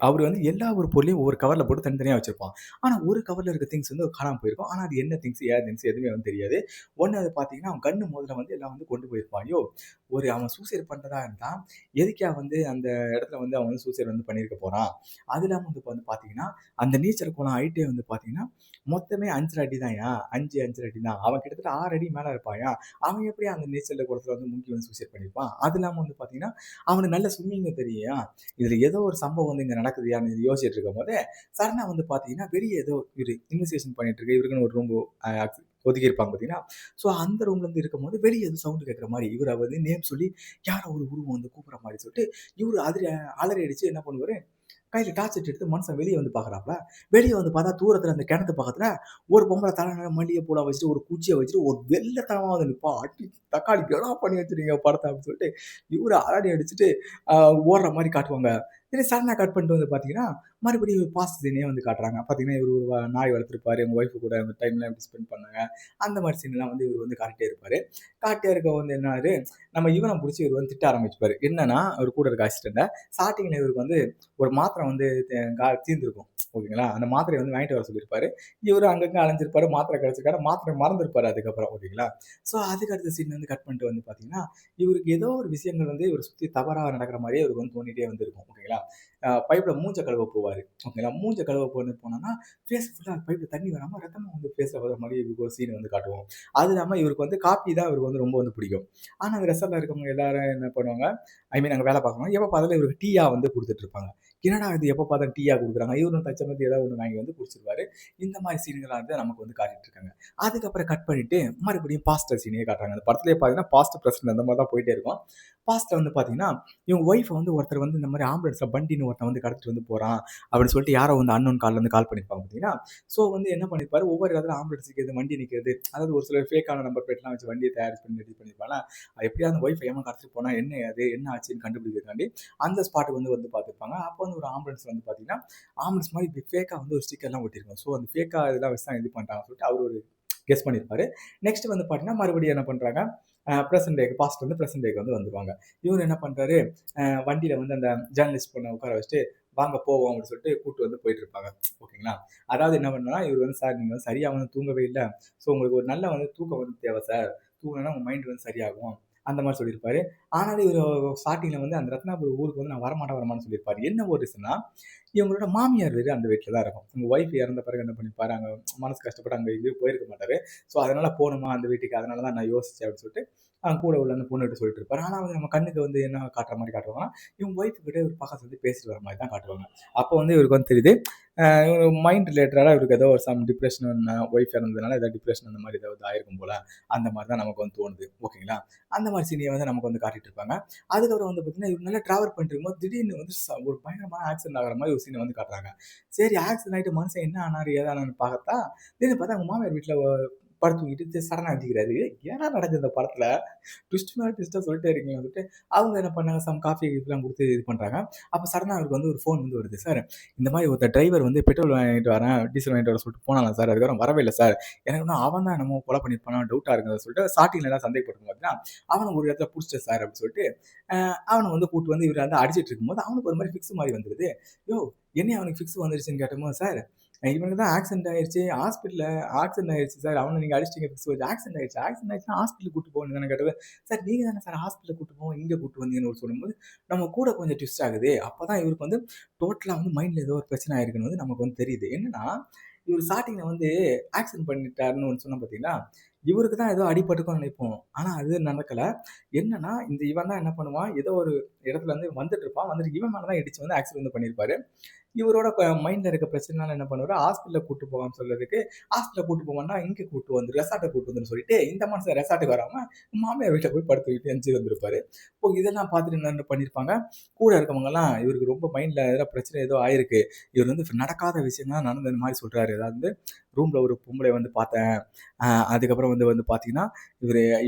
அவரு வந்து எல்லா ஒரு பொருளையும் ஒவ்வொரு கவர்ல போட்டு தனித்தனியா வச்சிருப்பான். ஆனா, ஒரு கவர்ல இருக்க திங்ஸ் வந்து காணாம போயிருக்கும். ஆனா, அது என்ன திங்ஸ், ஏது திங்ஸ் எதுவுமே வந்து தெரியாது. ஒண்ணு அது பார்த்தீங்கன்னா, அவன் கன்னு மோதிரம் வந்து எல்லாம் வந்து கொண்டு போயிருப்பான். அவன் சூசைட் பண்றதா இருந்தா, எதுக்குய்யா வந்து அந்த இடத்துல வந்து அவன் வந்து சூசைட் வந்து பண்ணியிருக்க போறான்? அது இல்லாம வந்து இப்ப வந்து பார்த்தீங்கன்னா, அந்த நீச்சல் குளம் ஹைட்டே வந்து பார்த்தீங்கன்னா, மொத்தமே 5 1/2 அடி தான்யா. 5, 5 1/2 அடி தான். அவன் கிட்டத்தட்ட 6 அடி மேல இருப்பான்யா. அவன் எப்படி அந்த நீச்சல் குளத்துல வந்து முங்கி வந்து சூசைட் பண்ணியிருப்பான்? அது இல்லாம வந்து பார்த்தீங்கன்னா, அவனுக்கு நல்ல ஸ்விம்மிங்கும் தெரியும்யா. இதுல ஏதோ ஒரு சம்பவம் வந்து இங்க நடக்குதுயான்னு இது யோசிச்சுட்டு இருக்கும்போது, சடனா வந்து பார்த்தீங்கன்னா, வெளிய ஏதோ இவரு இன்வெஸ்டிகேஷன் பண்ணிட்டு இருக்கு. இவருக்குன்னு ஒரு ரூம் அ ஒதுக்கியிருப்பாங்க பார்த்தீங்களா? ஸோ அந்த ரூம்ல இருந்து இருக்கும்போது, வெளிய ஏதோ சவுண்ட் கேட்கிற மாரி, இவர வந்து நேம் சொல்லி யாரோ ஒரு உருவம் வந்து கூப்பிடுற மாரி சொல்லிட்டு, இவரு அலறி அடிச்சு என்ன பண்ணுவாரு, கையில டார்ச் லைட் எடுத்து மனுஷன் வெளிய வந்து பார்க்குறாப்ல. வெளிய வந்து பார்த்தா தூரத்துல அந்த கிணத்து பக்கத்துல ஒரு பொம்பள தல மேல மல்லிகைப்பூலாம் வச்சுட்டு, ஒரு குச்சிய வச்சுட்டு, ஒரு வெள்ளத்தனமா வந்து நிப்பா. அடி தக்காளி என்னடா பண்ணி வச்சிருக்கீங்க படத்த அப்படின்னு சொல்லிட்டு, இவரு அலறி அடிச்சுட்டு அ ஓடுற மாரி காட்டுவாங்க. இது சடனா கட் பண்ணிட்டு வந்து பார்த்தீங்கன்னா, மறுபடியும் பாஸ்ட் சீனே வந்து காட்டுறாங்க. பார்த்தீங்கன்னா, இவரு ஒரு நாய் வளர்த்திருப்பாரு. அவங்க ஒய்ஃப் கூட அந்த டைம்லாம் எப்படி ஸ்பெண்ட் பண்ணாங்க. அந்த மாரி சீன்லாம் வந்து இவரு வந்து காட்டிட்டே இருப்பாரு. காட்டிட்டே இருக்க வந்து என்ன ஆகுது, நம்ம இவன புடிச்சு இவரு வந்து திட்ட ஆரம்பிச்சுப்பாரு. என்னன்னா, அவரு கூட இருக்க அசிஸ்டன்ட்ட, ஸ்டார்ட்டிங்ல இவருக்கு வந்து ஒரு மாத்திரை வந்து தீர்ந்திருக்கும். ஓகேங்களா? அந்த மாத்திரைய வந்து வாங்கிட்டு வர சொல்லியிருப்பாரு. இவரு அங்கங்க அலைஞ்சிருப்பாரு. மாத்திரை கிடைச்சிருக்காது. மாத்திரை மறந்திருப்பாரு அதுக்கப்புறம். ஓகேங்களா? ஸோ அதுக்கு அடுத்த சீன் வந்து கட் பண்ணிட்டு வந்து பார்த்தீங்கன்னா, இவருக்கு ஏதோ ஒரு விஷயங்கள் வந்து இவர சுத்தி தவறா நடக்கிற மாரியே இவருக்கு வந்து தோணிட்டே வந்து இருக்கும். ஓகேங்களா? பைப்ல மூஞ்ச கழுவ போவாரு. ஓகேங்களா? மூஞ்ச கழுவ போனோம்னா, ஃபேஸ் ஃபுல்லா பைப்ல தண்ணி வராம ரத்தமா வந்து ஃபேஸ்ல வர மாரி இவருக்கு ஒரு சீன் வந்து காட்டுவோம். அது இல்லாம இவருக்கு வந்து காப்பி தான் இவருக்கு வந்து ரொம்ப வந்து பிடிக்கும். ஆனா, அந்த ரெசார்ட்ல இருக்கவங்க எல்லாரும் என்ன பண்ணுவாங்க, அங்க வேலை பார்க்குறவங்க எப்ப பார்த்தாலும் இவருக்கு டீயா வந்து குடுத்துட்டு இருப்பாங்க. என்னடா இது எப்ப பார்த்தாலும் டீயா குடுக்குறாங்க. இவரும் தச்சமத்தி ஏதாவது ஒண்ணு வாங்கி வந்து குடிச்சிருவாரு. இந்த மாரி சீன்களா வந்து நமக்கு வந்து காட்டிட்டு இருக்காங்க. அதுக்கப்புறம் கட் பண்ணிட்டு மறுபடியும் பாஸ்டர் சீனே காட்டுறாங்க. அந்த படத்திலேயே பார்த்தீங்கன்னா, பாஸ்ட், பிரசன்ட் அந்த மாரி தான் போயிட்டே இருக்கும். பாஸ்ட்ல வந்து பார்த்தீங்கன்னா, இவங்க ஒய்ஃப வந்து ஒருத்தர் வந்து இந்த மாரி ஆம்புலன்ஸ்ல பண்டின்னு ஒருத்தன் வந்து கடத்திட்டு வந்து போறான். அப்படின்னு சொல்லிட்டு யாரோ வந்து அன்னோன் கால்ல இருந்து கால் பண்ணியிருப்பாங்க பார்த்தீங்களா? ஸோ வந்து என்ன பண்ணியிருப்பாரு, ஒவ்வொரு இடத்துல ஆம்புலன்ஸ் நிக்குது, வண்டி நிக்குது. அதாவது ஒரு சிலர் ஃபேக்கான நம்பர் பிளேட்லாம் வச்சு வண்டிய தயார் பண்ணி ரெடி பண்ணியிருப்பாங்க. எப்படியாவது அந்த ஒய்ஃப ஏன் கடத்திட்டு போனா என்ன அது? என்ன ஆச்சுன்னு கண்டுபிடிக்கிறதுக்காண்டி அந்த ஸ்பாட்டுக்கு வந்து பார்த்துருப்பாங்க. அப்போ வந்து ஒரு ஆம்புலன்ஸ் வந்து பார்த்தீங்கன்னா, ஆம்புலன்ஸ் மாரி ஃபேக்கா வந்து ஒரு ஸ்டிக்கர்லாம் ஒட்டியிருக்கும். ஸோ அந்த ஃபேக்கா இதெல்லாம் வச்சு தான் இது பண்ணிட்டாங்கன்னு சொல்லிட்டு அவரு ஒரு கெஸ் பண்ணியிருப்பாரு. நெக்ஸ்ட் வந்து பார்த்தீங்கன்னா, மறுபடியும் என்ன பண்றாங்க, பிரசன்ட் டேக்கு பாஸ்ட் வந்து பிரசன்ட் டேக்கு வந்து வந்துருவாங்க. இவரு என்ன பண்றாரு, வண்டியில வந்து அந்த ஜேர்னலிஸ்ட் பொண்ண உட்கார வச்சுட்டு, "வாங்க போவோம்" அப்படின்னு சொல்லிட்டு கூட்டு வந்து போயிட்டு இருப்பாங்க. ஓகேங்களா? அதாவது என்ன பண்ணணும்னா, இவரு வந்து, "சார் நீங்க வந்து சரியா வந்து தூங்கவே இல்ல. ஸோ உங்களுக்கு ஒரு நல்ல வந்து தூக்கம் வந்து தேவை சார். தூங்குனா உங்க மைண்ட் வந்து சரியாகும்." அந்த மாரி சொல்லியிருப்பாரு. ஆனாலும் இவரு ஸ்டார்ட்டிங்ல வந்து அந்த ரத்னாபுரி ஊருக்கு வந்து நான் வரமாட்டேன்னு சொல்லியிருப்பாரு. என்ன ஒரு ரீசன்னா, இவங்களோட மாமியார் வீடு அந்த வீட்ல தான் இருக்கும். உங்க ஒய்ஃப் இறந்த பிறகு என்ன பண்ணியிருப்பாரு, அங்க மனசு கஷ்டப்பட்டு அங்க எங்கேயும் போயிருக்க மாட்டாரு. ஸோ அதனால போணுமா அந்த வீட்டுக்கு, அதனால தான் நான் யோசிச்சேன் அப்படின்னு சொல்லிட்டு, கூட உள்ள அந்த பொண்ணுகிட்ட சொல்லிட்டு இருப்பாரு. ஆனா வந்து நம்ம கண்ணுக்கு வந்து என்ன காட்டுற மாரி காட்டுவாங்கன்னா, இவங்க ஒய்ஃப் கிட்ட இவரு பக்கத்துல இருந்து பேசிட்டு வர மாரி தான் காட்டுவாங்க. அப்போ வந்து இவருக்கு வந்து தெரியுது, இவரு மைண்ட் ரிலேட்டடா இவருக்கு ஏதோ ஒரு டிப்ரஷன், ஒய்ஃப் இறந்ததுனால ஏதாவது டிப்ரஷன் அந்த மாரி ஏதாவது ஆயிருக்கும் போல. அந்த மாரி தான் நமக்கு வந்து தோணுது. ஓகேங்களா? அந்த மாரி சீனிய வந்து நமக்கு வந்து காட்டிட்டு இருப்பாங்க. அதுக்கப்புறம் வந்து பார்த்தீங்கன்னா, இவரு நல்லா டிராவல் பண்ணிட்டு இருக்கும்போது திடீர்னு வந்து ஒரு பயங்கரமான ஆக்சிடென்ட் ஆகுற மாரி ஒரு சீன வந்து காட்டுறாங்க. சரி ஆக்சிடென்ட் ஆயிட்டு மனுஷன் என்ன ஆனாரு, ஏதானாருன்னு பார்த்தா, திடீர்னு பார்த்தா அவங்க மாமியார் வீட்ல படம் தூக்கிட்டு சரணா அடிக்கிறாரு. ஏன்னா நடக்குது இந்த படத்துல ட்விஸ்ட் மேல ட்விஸ்ட்டா சொல்லிட்டே இருக்கீங்க வந்துட்டு அவங்க என்ன பண்ணாங்க காஃபி இதெல்லாம் கொடுத்து இது பண்றாங்க. அப்ப சடனா அவருக்கு வந்து ஒரு ஃபோன் வந்து வருது. சார் இந்த மாதிரி ஒருத்தர் டிரைவர் வந்து பெட்ரோல் வாங்கிட்டு வரேன் டீசல் வாங்கிட்டு வர சொல்லிட்டு போனாங்க சார். அதுக்கப்புறம் வரவே இல்லை சார். எனக்கு இன்னும் அவன் தான் என்னமோ கொலை பண்ணியிருப்பானா டவுட்டா இருக்குன்னு சொல்லிட்டு ஸ்டார்டிங்ல எல்லாம் சந்தேகப்பட்டு பார்த்தீங்கன்னா அவனை ஒரு இடத்துல பிடிச்சிட்டேன் சார் அப்படின்னு சொல்லிட்டு அவனை வந்து கூட்டு வந்து இவர் வந்து அடிச்சிட்டு இருக்கும்போது அவனுக்கு ஒரு மாதிரி ஃபிக்ஸ் மாதிரி வந்துருது. யோ என்ன அவனுக்கு ஃபிக்ஸ் வந்துருச்சுன்னு கேட்டோமோ சார் இவனுக்கு தான் ஆக்சிடென்ட் ஆயிடுச்சு ஹாஸ்பிட்டலில் ஆக்சிடென்ட் ஆயிடுச்சு சார் அவனை நீங்கள் அடிச்சிட்டிங்க ஃபிக்ஸ் வச்சு ஆக்சிடென்ட் ஆயிடுச்சுன்னா ஹாஸ்பிட்டல் கூட்டு போகணும் தானே கேட்டது. சார் நீங்கள் தானே சார் ஹாஸ்பிட்டல் கூட்டு போவோம் இங்கே கூட்டு வந்தீங்கன்னு சொல்லும்போது நம்ம கூட கொஞ்சம் ட்விஸ்ட் ஆகுது. அப்போ தான் இவருக்கு வந்து டோட்டலாக வந்து மைண்டில் ஏதோ ஒரு பிரச்சனை ஆயிருக்குன்னு வந்து நமக்கு வந்து தெரியுது. என்னன்னா இவர் ஸ்டார்டிங்கில் வந்து ஆக்சிடென்ட் பண்ணிட்டாருன்னு ஒன்று சொன்ன பார்த்தீங்களா இவருக்கு தான் ஏதோ அடிபட்டுக்கும்னு நினைப்போம். ஆனால் அது நடக்கலை. என்னன்னா இந்த இவன் தான் என்ன பண்ணுவான் ஏதோ ஒரு இடத்துல வந்து வந்துட்டு இருப்பான் வந்துட்டு இவன் மேலே தான் இடிச்சு வந்து ஆக்சிடென்ட் வந்து பண்ணியிருப்பாரு. இவரோட மைண்ட்ல இருக்க பிரச்சனைனால என்ன பண்ணுவாரு ஹாஸ்பிட்டல்ல கூட்டு போகாம சொல்றதுக்கு ஹாஸ்பிட்டல் கூட்டு போவான்னா இங்க கூட்டு வந்து ரெசார்ட்டை கூட்டு வந்துன்னு சொல்லிட்டு இந்த மனுஷன் ரெசார்ட்டுக்கு வராம மாமியார் வீட்டை போய் படுத்துக்கிட்டு எஞ்சி வந்திருப்பாரு. இப்போ இதெல்லாம் பார்த்துட்டு என்ன பண்ணியிருப்பாங்க கூட இருக்கவங்க எல்லாம் இவருக்கு ரொம்ப மைண்ட்ல ஏதோ பிரச்சனை ஏதோ ஆயிருக்கு. இவர் வந்து நடக்காத விஷயம்லாம் நடந்த மாதிரி சொல்றாரு. அதாவது ரூம்ல ஒரு பொம்பளை வந்து பார்த்தேன். அதுக்கப்புறம் வந்து வந்து பார்த்தீங்கன்னா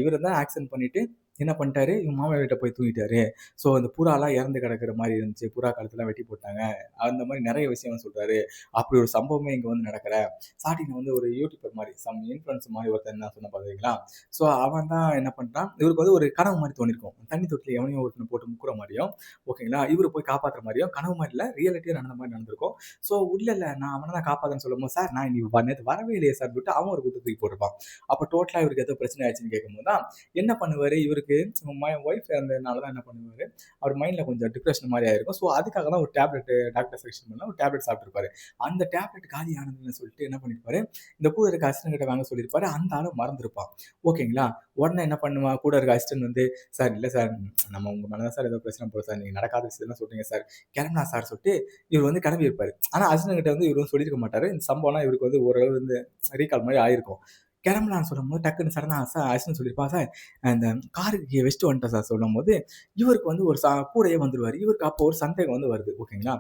இவர் தான் ஆக்சிடென்ட் பண்ணிட்டு என்ன பண்ணிட்டாரு இவங்க மாமா வீட்டை போய் தூங்கிட்டாரு. ஸோ அந்த புறாலாம் இறந்து கிடக்கிற மாதிரி இருந்துச்சு. புறா காலத்துலாம் வெட்டி போட்டாங்க. அந்த மாதிரி நிறைய விஷயம் சொல்றாரு. அப்படி ஒரு சம்பவமே இங்கே வந்து நடக்கல. ஸ்டார்டிங்ல வந்து ஒரு யூடியூபர் மாதிரி இன்ஃபுளுன்ஸ் மாதிரி ஒருத்தர் என்ன சொன்ன பார்த்தீங்களா. ஸோ அவன் தான் என்ன பண்ணுறான் இவருக்கு வந்து ஒரு கனவு மாதிரி தோணிருக்கும். தண்ணி தொட்டில் எவனையும் ஒருத்தனை போட்டு முக்குற மாதிரியும் ஓகேங்களா இவரை போய் காப்பாற்றுற மாதிரியும் கனவு மாதிரி இல்லை ரியாலிட்டியாக நடந்த மாதிரி நடந்திருக்கும். ஸோ இல்லை நான் அவனை தான் காப்பாற்றுன்னு சொல்லும்போது சார் நான் இன்னைக்கு நேற்று வரவே இல்லையே சார் விட்டு அவன் ஒரு கூட்டத்துக்கு போட்டிருப்பான். அப்போ டோட்டலாக இவருக்கு ஏதோ பிரச்சனை ஆயிடுச்சுன்னு கேட்கும்போது தான் என்ன பண்ணுவார் இவருக்கு ஒய்ஃப் இருந்ததுனால தான் என்ன பண்ணுவார் அவர் மைண்டில் கொஞ்சம் டிப்ரெஷன் மாதிரி ஆயிருக்கும். ஸோ அதுக்காக தான் ஒரு டேப்லெட் டாக்டர் செக்ஷன் பண்ணால் ஒரு டேப்லெட் சாப்பிட்டுருப்பாரு. அந்த டேப்லெட் காலி ஆனதுன்னு சொல்லிட்டு என்ன பண்ணியிருப்பாரு இந்த கூட இருக்க அசிஸ்டன்ட் கிட்ட வாங்க சொல்லியிருப்பாரு. அந்த ஆளும் மறந்துருப்பான். ஓகேங்களா உடனே என்ன பண்ணுவான் கூட இருக்க அசிஸ்டன்ட் வந்து சார் இல்லை சார் நம்ம உங்கள் மேலே தான் சார் ஏதோ பிரச்சனை போகிறோம் சார் நீங்கள் நடக்காத விஷயம் சொல்றீங்க சார் கிளம்பலாம் சார் சொல்லிட்டு இவர் வந்து கிளம்பி இருப்பாரு. ஆனால் அசிஸ்டன்ட் கிட்ட வந்து இவர் வந்து சொல்லியிருக்க மாட்டாரு. இந்த சம்பவம்லாம் இவருக்கு வந்து ஓரளவு வந்து ரீகால் மாதிரி ஆயிருக்கும். கிளம்பலான்னு சொல்லும்போது டக்குன்னு சடனாக சார் அசிஸ்டன்ட் சொல்லியிருப்பா சார் இந்த காருக்கு வச்சுட்டு வந்துட்டேன் சார் சொல்லும் போது இவருக்கு வந்து ஒரு கூடையே வந்துடுவார். இவருக்கு அப்போ ஒரு சந்தேகம் வந்து வருது. ஓகேங்களா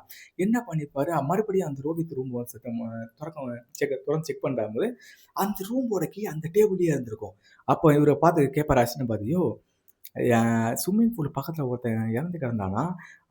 என்ன பண்ணியிருப்பாரு மறுபடியும் அந்த ரோஹித் ரூம் திறந்து செக் பண்ணும்போது அந்த ரூமோட கீ அந்த டேபிள்லேயே இருந்திருக்கும். அப்போ இவரை பார்த்து கேட்பார் அசிஸ்டன்ட் பார்த்தியோ ஸ்விம்மிங் பூல் பக்கத்தில் ஒருத்தன் இறந்து கிடந்தானா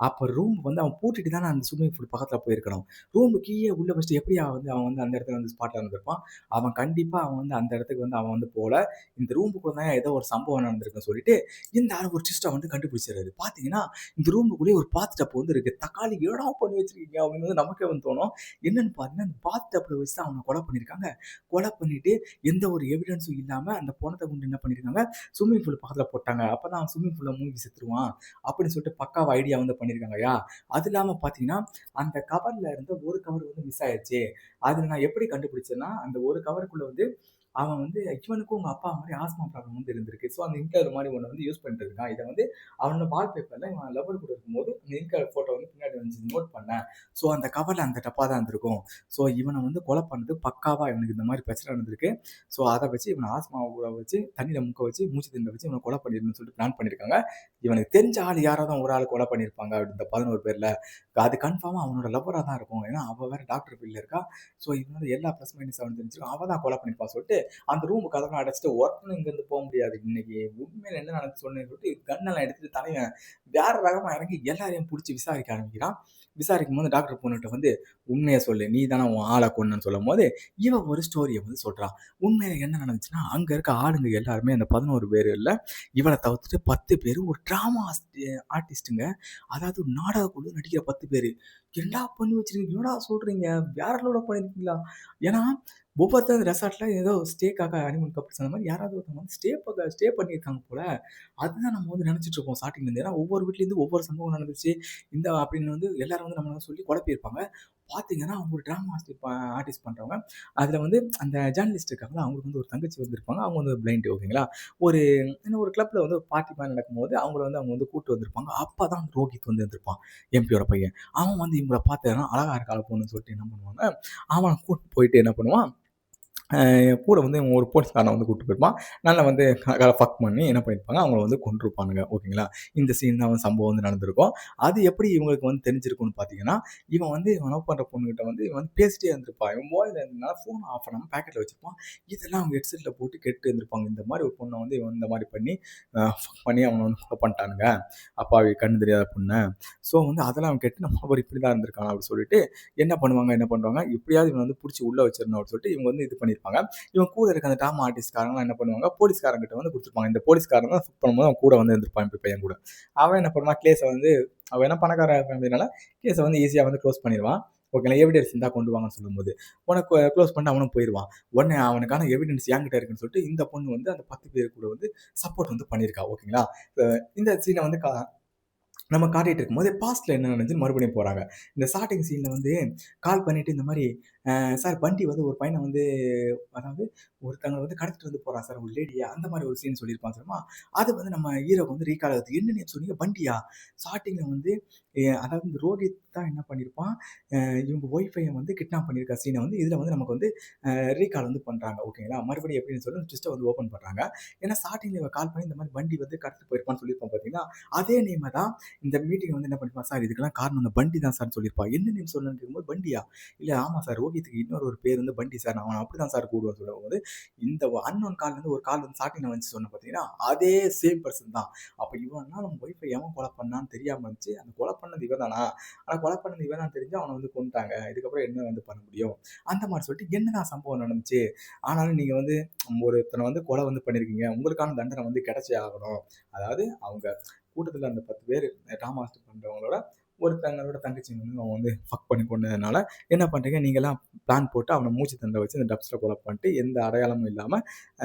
அப்போ ரூம் வந்து அவன் பூட்டிட்டு தானே அந்த ஸ்விம்மிங் பூல் பக்கத்தில் போயிருக்கணும். ரூமு கீழே உள்ள ஃபஸ்ட்டு எப்படி வந்து அவன் வந்து அந்த இடத்துல வந்து ஸ்பாட்டில் இருந்திருப்பான். அவன் கண்டிப்பாக அவன் வந்து அந்த இடத்துக்கு வந்து அவன் வந்து போகல. இந்த ரூமுக்குள்ள தான் ஏதோ ஒரு சம்பவம் நடந்திருக்குன்னு சொல்லிட்டு இந்த ஆள் ஒரு ட்விஸ்ட்டை வந்து கண்டுபிடிச்சிடுறாரு. பார்த்தீங்கன்னா இந்த ரூமுக்குள்ளேயே ஒரு பாத் டப் வந்து இருக்குது. தக்காளி ஏடா பண்ணி வச்சிருக்கீங்க அப்படின்னு வந்து நமக்கே வந்து தோணும். என்னன்னு பார்த்தீங்கன்னா இந்த பாத் டப்பில் வச்சு தான் அவனை கொலை பண்ணியிருக்காங்க. கொலை பண்ணிட்டு எந்த ஒரு எவிடன்ஸும் இல்லாமல் அந்த பணத்தை கொண்டு என்ன பண்ணியிருக்காங்க ஸ்விம்மிங் பூல் பக்கத்தில் போட்டாங்க. அப்போ தான் ஸ்விம்மிங் பூலில் மூழ்கி செத்துருவான் அப்படின்னு சொல்லிட்டு பக்காவ ஐடியா வந்து பண்ணியிருக்காங்கயா. அது இல்லாமல் பார்த்தீங்கன்னா அந்த கவரில் இருந்த ஒரு கவர் வந்து மிஸ் ஆயிடுச்சு. அதில் நான் எப்படி கண்டுபிடிச்சேன்னா அந்த ஒரு கவருக்குள்ளே வந்து அவன் வந்து இவனுக்கும் உங்கள் அப்பா மாதிரி ஆஸ்மா ப்ராப்ளம் வந்து இருந்திருக்கு. ஸோ அந்த இன்கர் மாதிரி ஒன்று வந்து யூஸ் பண்ணிட்டு இருக்கான். இதை வந்து அவனோட வால்பேப்பரில் இவன் லவர் கூட இருக்கும்போது அந்த இன்கர் ஃபோட்டோ வந்து பின்னாடி வந்து நோட் பண்ணேன். ஸோ அந்த கவரில் அந்த டப்பாக தான் இருந்திருக்கும். ஸோ இவனை வந்து கொலை பண்ணது பக்காவாக இவனுக்கு இந்த மாதிரி பிரச்சனை நடந்திருக்கு. ஸோ அதை வச்சு இவனை ஆஸ்மா ஊற வச்சு தண்ணியில் முக்க வச்சு மூச்சு திண்ட வச்சு இவனை கொலை பண்ணிடணும்னு சொல்லிட்டு பிளான் பண்ணியிருக்காங்க. இவனுக்கு தெரிஞ்ச ஆள் யாராவது தான் ஒரு ஆள் கொலை பண்ணியிருப்பாங்க இந்த 11 பேரில். அது கன்ஃபார்மாக அவனோட லவ்வராக தான் இருக்கும். ஏன்னா அவள் வேறு டாக்டர் ஃபீல்டில் இருக்கா. ஸோ இவனோட எல்லா ப்ளஸ் மைனஸ் அவன் தெரிஞ்சிருக்கும். அவள் தான் கொலை பண்ணியிருப்பான்னு சொல்லிட்டு அந்த ரூம் கதவை அடைச்சிட்டு ஒருத்தனும் இங்கேருந்து போக முடியாது. இன்னைக்கு உண்மையில என்ன நடந்து சொன்னேன்னு சொல்லிட்டு கண்ணெல்லாம் எடுத்துட்டு தலைவன் வேற ரகமாக இறங்கி எல்லாரையும் பிடிச்சி விசாரிக்க ஆரம்பிக்கிறான். விசாரிக்கும் போது டாக்டர் பொண்ணுகிட்ட வந்து உண்மையை சொல்லு நீ தானே உன் ஆளை கொண்டுன்னு சொல்லும் போது இவன் ஒரு ஸ்டோரியை வந்து சொல்கிறான். உண்மையில என்ன நடந்துச்சுன்னா அங்கே இருக்க ஆளுங்க எல்லாருமே அந்த 11 பேர் இல்லை இவனை தவிர்த்துட்டு 10 பேர் ஒரு ட்ராமா ஆர்டிஸ்ட்டுங்க. அதாவது ஒரு நாடக குழு நடிக்கிற 10 பேர். என்னடா பண்ணி வச்சிருக்கீங்க என்னடா சொல்கிறீங்க வேற லெவலில் பண்ணியிருக்கீங்களா. ஏன்னா ஒவ்வொருத்தர் ரெசார்ட்டில் ஏதோ ஸ்டேக்காக ஹனிமூன் கப்புள்ஸ் அந்த மாதிரி யாராவது ஒருத்தவங்க வந்து ஸ்டே பண்ணியிருக்காங்க போல. அதுதான் நம்ம வந்து நினச்சிட்டு இருக்கோம் ஸ்டார்டிங்லேருந்து. ஏன்னா ஒவ்வொரு வீட்லேருந்து ஒவ்வொரு சம்பவம் நடந்துச்சு இந்த அப்படின்னு வந்து எல்லாரும் வந்து நம்மளை சொல்லி குழப்பியிருப்பாங்க. பார்த்தீங்கன்னா அவங்க ஒரு ட்ராமா ஆர்டிஸ்ட் பண்ணுறவங்க. அதில் வந்து அந்த ஜேர்னலிஸ்ட் இருக்காங்களா அவங்களுக்கு வந்து ஒரு தங்கச்சி வந்திருப்பாங்க. அவங்க வந்து பிளைண்ட் ஓகேங்களா. ஒரு இன்னும் ஒரு கிளப்பில் வந்து பார்ட்டி மாதிரி நடக்கும்போது அவங்க வந்து கூப்பிட்டு வந்திருப்பாங்க. அப்போ தான் ரோஹித் வந்து இருந்திருப்பான் எம்பியோட பையன். அவன் வந்து இவங்கள பார்த்தேன்னா அழகா இருக்காள பொண்ணுன்னு சொல்லிட்டு என்ன பண்ணுவாங்க அவனை கூப்பிட்டு போயிட்டு என்ன பண்ணுவான் கூட வந்து இவன் ஒரு போலீஸ்காரனை வந்து கூட்டு போயிருப்பான். நல்லா வந்து ஃபக் பண்ணி என்ன பண்ணியிருப்பாங்க, அவங்கள வந்து கொன்றுப்பானுங்க. ஓகேங்களா? இந்த சீன் தான் வந்து சம்பவம் வந்து நடந்திருக்கும். அது எப்படி இவங்களுக்கு வந்து தெரிஞ்சிருக்கும்னு பார்த்தீங்கன்னா, இவன் லவ் பண்ற பொண்ணுகிட்ட வந்து இவன் வந்து பேசிட்டே இருந்திருப்பான். இவன் மொபைல்ல இருந்தனால ஃபோன் ஆஃப் பண்ணாம பாக்கெட்ல வச்சிருப்பான். இதெல்லாம் அவங்க ஹெட்செட்ல போட்டு கேட்டுட்டு இருந்திருப்பாங்க. இந்த மாரி ஒரு பொண்ண வந்து இவன் இந்த மாரி பண்ணி ஃபக் பண்ணி அவன வந்து கொலை பண்ணிட்டானுங்க. அப்பாவி கண்ணு தெரியாத பொண்ண. ஸோ வந்து அதெல்லாம் அவன் கேட்டு நம்ம அவர் இப்படி தான் இருந்திருக்கான் அப்படின்னு சொல்லிட்டு என்ன பண்ணுவாங்க, எப்படியாவது இவன் வந்து புடிச்சு உள்ள வச்சிரணும் அப்படின்னு சொல்லிட்டு இவங்க வந்து இது பண்ணியிருப்பாங்க. இவன் கூட இருக்க அந்த ட்ராமா ஆர்டிஸ்ட்காரங்கலாம் என்ன பண்ணுவாங்க, போலீஸ்காரங்கிட்ட வந்து குடுத்துருப்பாங்க. இந்த போலீஸ்காரன் தான் புக் பண்ணும்போது அவன் கூட வந்து இருந்திருப்பான் இந்த பையன் கூட. அவன் என்ன பண்ணுவான், கேஸ வந்து அவன் என்ன பணக்கார ஃபேமிலினால கேஸ வந்து ஈஸியா வந்து க்ளோஸ் பண்ணிருவான். ஓகேங்களா? எவிடன்ஸ் இருந்தா கொண்டு வாங்கன்னு சொல்லும்போது, உனக்கு க்ளோஸ் பண்ணிட்டு அவனும் போயிருவான். உடனே அவனுக்கான எவிடன்ஸ் என்கிட்ட இருக்குன்னு சொல்லிட்டு இந்த பொண்ணு வந்து அந்த 10 பேர் கூட வந்து சப்போர்ட் வந்து பண்ணியிருக்கா. ஓகேங்களா? இந்த சீன வந்து நம்ம காட்டிட்டு இருக்கும்போது பாஸ்ட்ல என்ன நடந்துச்சுன்னு மறுபடியும் போறாங்க. இந்த ஸ்டார்ட்டிங் சீன்ல வந்து கால் பண்ணிட்டு இந்த மாரி சார் பண்டி வந்து ஒரு பையன வந்து அதாவது ஒருத்தங்கள வந்து கடத்திட்டு வந்து போறான் சார் ஒரு லேடிய. அந்த மாரி ஒரு சீன் சொல்லியிருப்பான் தெரியுமா? அது வந்து நம்ம ஹீரோக்கு வந்து ரீகால் ஆகுது. என்ன நேத்து சொன்னீங்க பண்டியா? ஸ்டார்ட்டிங்ல வந்து அதாவது இந்த ரோஹித் தான் என்ன பண்ணியிருப்பான், இவங்க ஒய்ஃபைய வந்து கிட்னாப் பண்ணியிருக்க சீன வந்து இதுல வந்து நமக்கு வந்து ரீகால் வந்து பண்றாங்க. ஓகேங்களா? மறுபடியும் எப்படின்னு சொல்லி ட்விஸ்ட்ட வந்து ஓப்பன் பண்றாங்க. ஏன்னா ஸ்டார்ட்டிங்ல இவன் கால் பண்ணி இந்த மாரி பண்டி வந்து கடத்திட்டு போயிருப்பான்னு சொல்லியிருப்பான் பார்த்தீங்களா? அதே நேம தான் இந்த மீட்டிங் வந்து என்ன பண்ணிருப்பான், சார் இதுக்கெல்லாம் காரணம் அந்த பண்டி தான் சார்ன்னு சொல்லியிருப்பான். என்ன நேம் சொல்லணும்னு கேட்கும்போது பண்டியா? இல்ல ஆமா சார் ரோஹித்துக்கு இன்னொரு ஒரு பேர் வந்து பண்டி சார். நான் அவன அப்படிதான் சார் கூப்பிடுவேன்னு சொல்லும்போது, இந்த அன்னோன் கால்லேருந்து ஒரு கால் வந்து ஸ்டார்டிங்ல வந்துச்சு சொன்னேன் பார்த்தீங்கன்னா, அதே சேம் பெர்சன் தான். அப்ப இவன்னா நம்ம ஒய்ஃபை எவன் கொலை பண்ணான்னு தெரியாம இருந்துச்சு. அந்த கொலை பண்ணது இவன் தானா? ஆனா கொலை பண்ணது இவன் தான் தெரிஞ்சு அவன வந்து கொன்னுட்டாங்க. இதுக்கப்புறம் என்ன வந்து பண்ண முடியும்? அந்த மாரி சொல்லிட்டு என்னதான் சம்பவம் நடந்துச்சு? ஆனாலும் நீங்க வந்து ஒருத்தன வந்து கொலை வந்து பண்ணியிருக்கீங்க. உங்களுக்கான தண்டனை வந்து கிடைச்சே ஆகணும். அதாவது அவங்க கூட்டத்துல அந்த 10 பேரு டாம் மாஸ்டர் பண்றவங்களோட ஒருத்தங்களோட தங்கச்சி வந்து அவன் வந்து ஃபக் பண்ணி கொன்னதுனால என்ன பண்றீங்க, நீங்கலாம் பிளான் போட்டு அவன மூச்சு திணற வச்சு அந்த டப்ஸ்ல கொலை பண்ணிட்டு எந்த அடையாளமும் இல்லாம